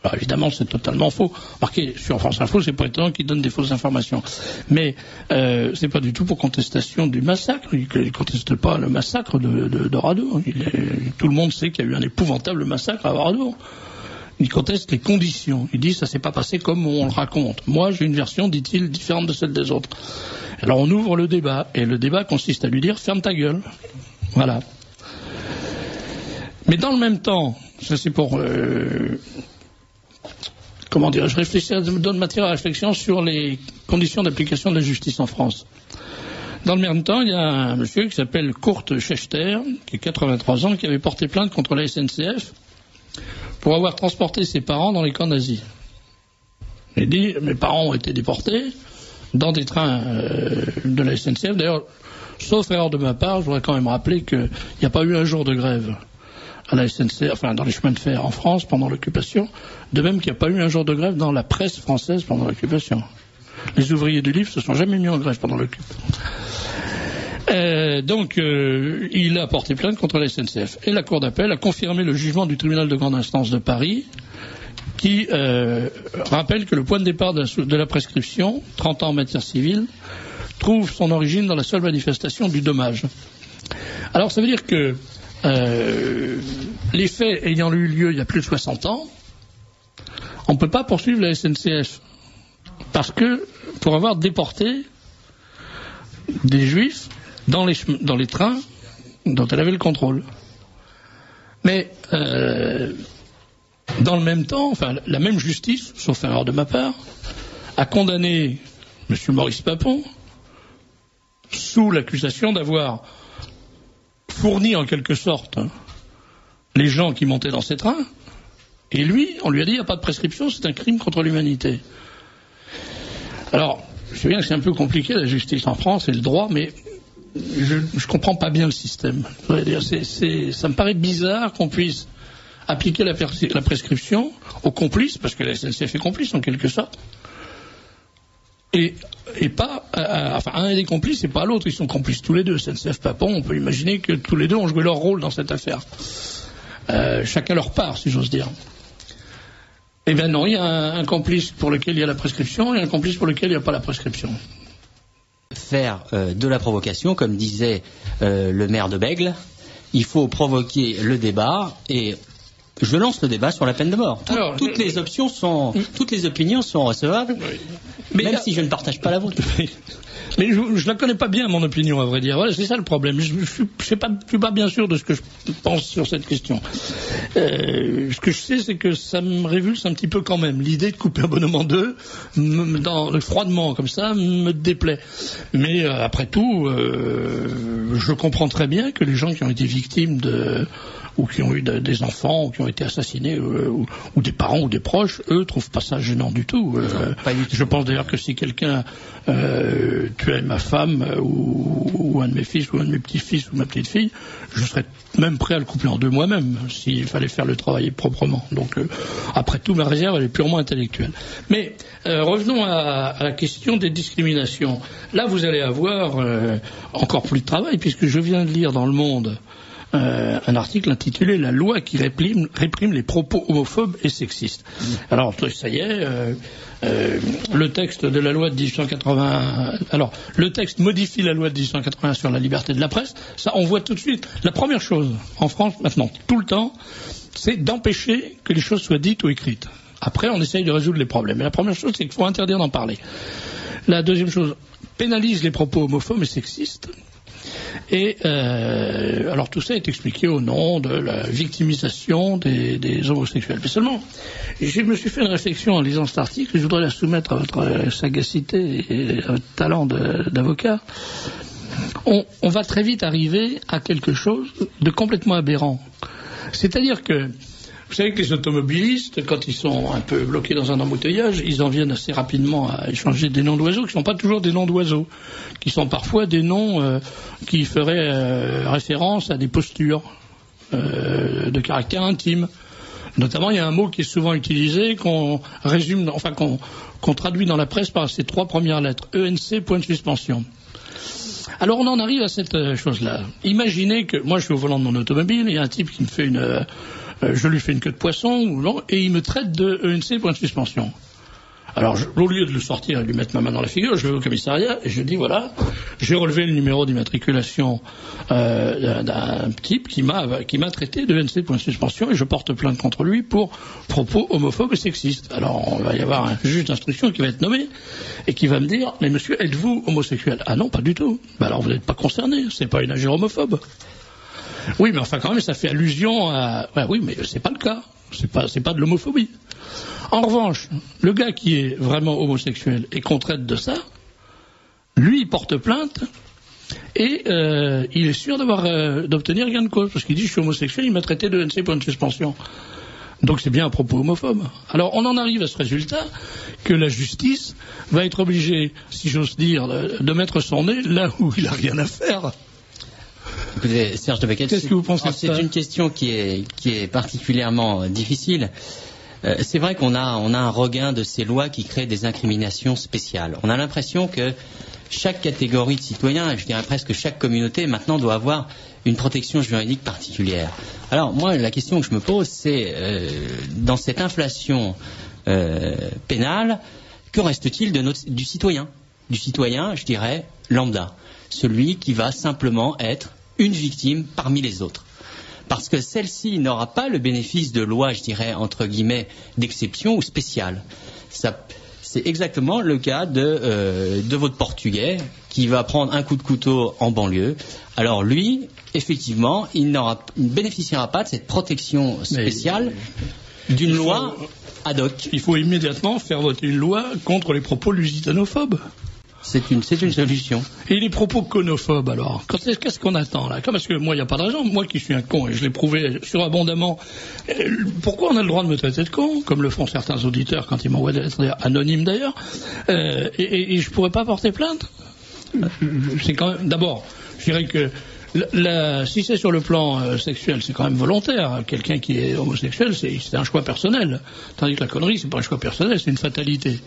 A: Alors évidemment, c'est totalement faux. Marqué sur France Info, c'est pas étonnant qu'ils donnent des fausses informations. Mais c'est pas du tout pour contestation du massacre. Ils ne contestent pas le massacre d'Oradour. Tout le monde sait qu'il y a eu un épouvantable massacre à Oradour. Ils contestent les conditions. Ils disent ça s'est pas passé comme on le raconte. Moi, j'ai une version, dit-il, différente de celle des autres. Alors on ouvre le débat, et le débat consiste à lui dire ferme ta gueule. Voilà. Mais dans le même temps, ça c'est pour... comment dire, je me donne matière à réflexion sur les conditions d'application de la justice en France. Dans le même temps, il y a un monsieur qui s'appelle Kurt Schechter, qui a 83 ans, qui avait porté plainte contre la SNCF pour avoir transporté ses parents dans les camps nazis. Il dit, mes parents ont été déportés dans des trains de la SNCF. D'ailleurs, sauf erreur de ma part, je voudrais quand même rappeler qu'il n'y a pas eu un jour de grève à la SNCF, enfin dans les chemins de fer en France pendant l'occupation, de même qu'il n'y a pas eu un jour de grève dans la presse française pendant l'occupation. Les ouvriers du livre se sont jamais mis en grève pendant l'occupation. Donc, il a porté plainte contre la SNCF. Et la Cour d'appel a confirmé le jugement du tribunal de grande instance de Paris, qui rappelle que le point de départ de la prescription, 30 ans en matière civile, trouve son origine dans la seule manifestation du dommage. Alors, ça veut dire que les faits ayant eu lieu il y a plus de 60 ans, on ne peut pas poursuivre la SNCF. Parce que, pour avoir déporté des juifs dans les trains dont elle avait le contrôle. Mais, dans le même temps, enfin, la même justice, sauf erreur de ma part, a condamné M. Maurice Papon sous l'accusation d'avoir fourni en quelque sorte les gens qui montaient dans ces trains, et lui, on lui a dit il n'y a pas de prescription, c'est un crime contre l'humanité. Alors, je sais bien que c'est un peu compliqué la justice en France et le droit, mais je comprends pas bien le système. Ça me paraît bizarre qu'on puisse appliquer la prescription aux complices, parce que la SNCF est complice en quelque sorte, et pas, enfin, un des complices et pas l'autre. Ils sont complices tous les deux. SNCF, Papon, on peut imaginer que tous les deux ont joué leur rôle dans cette affaire. Chacun leur part, si j'ose dire. Eh bien non, il y a un complice pour lequel il y a la prescription et un complice pour lequel il n'y a pas la prescription.
I: Faire de la provocation, comme disait le maire de Bègle, il faut provoquer le débat et je lance le débat sur la peine de mort. Toutes les opinions sont recevables, oui. Même si je ne partage pas la vôtre.
A: Mais je la connais pas bien, mon opinion, à vrai dire. Voilà, c'est ça le problème. Je suis pas bien sûr de ce que je pense sur cette question. Ce que je sais, c'est que ça me révulse un petit peu quand même. L'idée de couper un bonhomme en deux, froidement, comme ça, me déplaît. Mais après tout, je comprends très bien que les gens qui ont été victimes ou qui ont eu des enfants, ou qui ont été assassinés, ou des parents, ou des proches, eux, trouvent pas ça gênant du tout. Je pense d'ailleurs que si quelqu'un tuait ma femme, ou un de mes fils, ou un de mes petits-fils, ou ma petite-fille, je serais même prêt à le couper en deux moi-même, s'il fallait faire le travail proprement. Donc, après tout, ma réserve, elle est purement intellectuelle. Mais, revenons à la question des discriminations. Là, vous allez avoir encore plus de travail, puisque je viens de lire dans Le Monde un article intitulé « La loi qui réprime les propos homophobes et sexistes ». Alors, ça y est, le texte de la loi de 1880... Alors, le texte modifie la loi de 1880 sur la liberté de la presse. Ça, on voit tout de suite. La première chose, en France, maintenant, tout le temps, c'est d'empêcher que les choses soient dites ou écrites. Après, on essaye de résoudre les problèmes. Mais la première chose, c'est qu'il faut interdire d'en parler. La deuxième chose, pénalise les propos homophobes et sexistes. Et alors tout ça est expliqué au nom de la victimisation des homosexuels. Mais seulement, je me suis fait une réflexion en lisant cet article, et je voudrais la soumettre à votre sagacité et à votre talent d'avocat. On va très vite arriver à quelque chose de complètement aberrant. C'est-à-dire que, vous savez que les automobilistes, quand ils sont un peu bloqués dans un embouteillage, ils en viennent assez rapidement à échanger des noms d'oiseaux qui ne sont pas toujours des noms d'oiseaux, qui sont parfois des noms qui feraient référence à des postures de caractère intime. Notamment, il y a un mot qui est souvent utilisé, qu'on résume, enfin qu'on traduit dans la presse par ces trois premières lettres, ENC, point de suspension. Alors on en arrive à cette chose-là. Imaginez que, moi je suis au volant de mon automobile, il y a un type qui me fait je lui fais une queue de poisson, et il me traite de ENC, point de suspension. Alors, au lieu de le sortir et de lui mettre ma main dans la figure, je vais au commissariat et je dis, voilà, j'ai relevé le numéro d'immatriculation d'un type qui m'a traité de ENC, point de suspension, et je porte plainte contre lui pour propos homophobes et sexistes. Alors, on va y avoir un juge d'instruction qui va être nommé et qui va me dire, mais monsieur, êtes-vous homosexuel? Ah non, pas du tout. Ben alors, vous n'êtes pas concerné, c'est pas une injure homophobe. Oui, mais enfin, quand même, ça fait allusion à... Ouais, oui, mais c'est pas le cas. C'est pas de l'homophobie. En revanche, le gars qui est vraiment homosexuel et qu'on traite de ça, lui, il porte plainte et il est sûr d'obtenir gain de cause. Parce qu'il dit, je suis homosexuel, il m'a traité de NC pour une suspension. Donc c'est bien un propos homophobe. Alors on en arrive à ce résultat que la justice va être obligée, si j'ose dire, de mettre son nez là où il n'a rien à faire.
I: Écoutez, Serge de Becket,
A: qu'est-ce que vous pensez de ça ?
I: C'est une question qui est particulièrement difficile. C'est vrai qu'on a un regain de ces lois qui créent des incriminations spéciales. On a l'impression que chaque catégorie de citoyens, et je dirais presque chaque communauté, maintenant doit avoir une protection juridique particulière. Alors moi, la question que je me pose, c'est dans cette inflation pénale, que reste-t-il du citoyen ? Du citoyen, je dirais, lambda. Celui qui va simplement être une victime parmi les autres. Parce que celle-ci n'aura pas le bénéfice de lois, je dirais, entre guillemets, d'exception ou spéciale. C'est exactement le cas de votre Portugais qui va prendre un coup de couteau en banlieue. Alors lui, effectivement, il ne bénéficiera pas de cette protection spéciale d'une loi ad hoc.
A: Il faut immédiatement faire voter une loi contre les propos lusitanophobe.
I: C'est une solution.
A: Et les propos conophobes, alors qu'est-ce qu'on attend là ? Parce que moi, il n'y a pas d'argent. Moi qui suis un con, et je l'ai prouvé surabondamment, pourquoi on a le droit de me traiter de con, comme le font certains auditeurs quand ils m'envoient des lettres, anonymes d'ailleurs, et je ne pourrais pas porter plainte ? C'est quand même... D'abord, je dirais que si c'est sur le plan sexuel, c'est quand même volontaire. Quelqu'un qui est homosexuel, c'est un choix personnel. Tandis que la connerie, c'est pas un choix personnel, c'est une fatalité.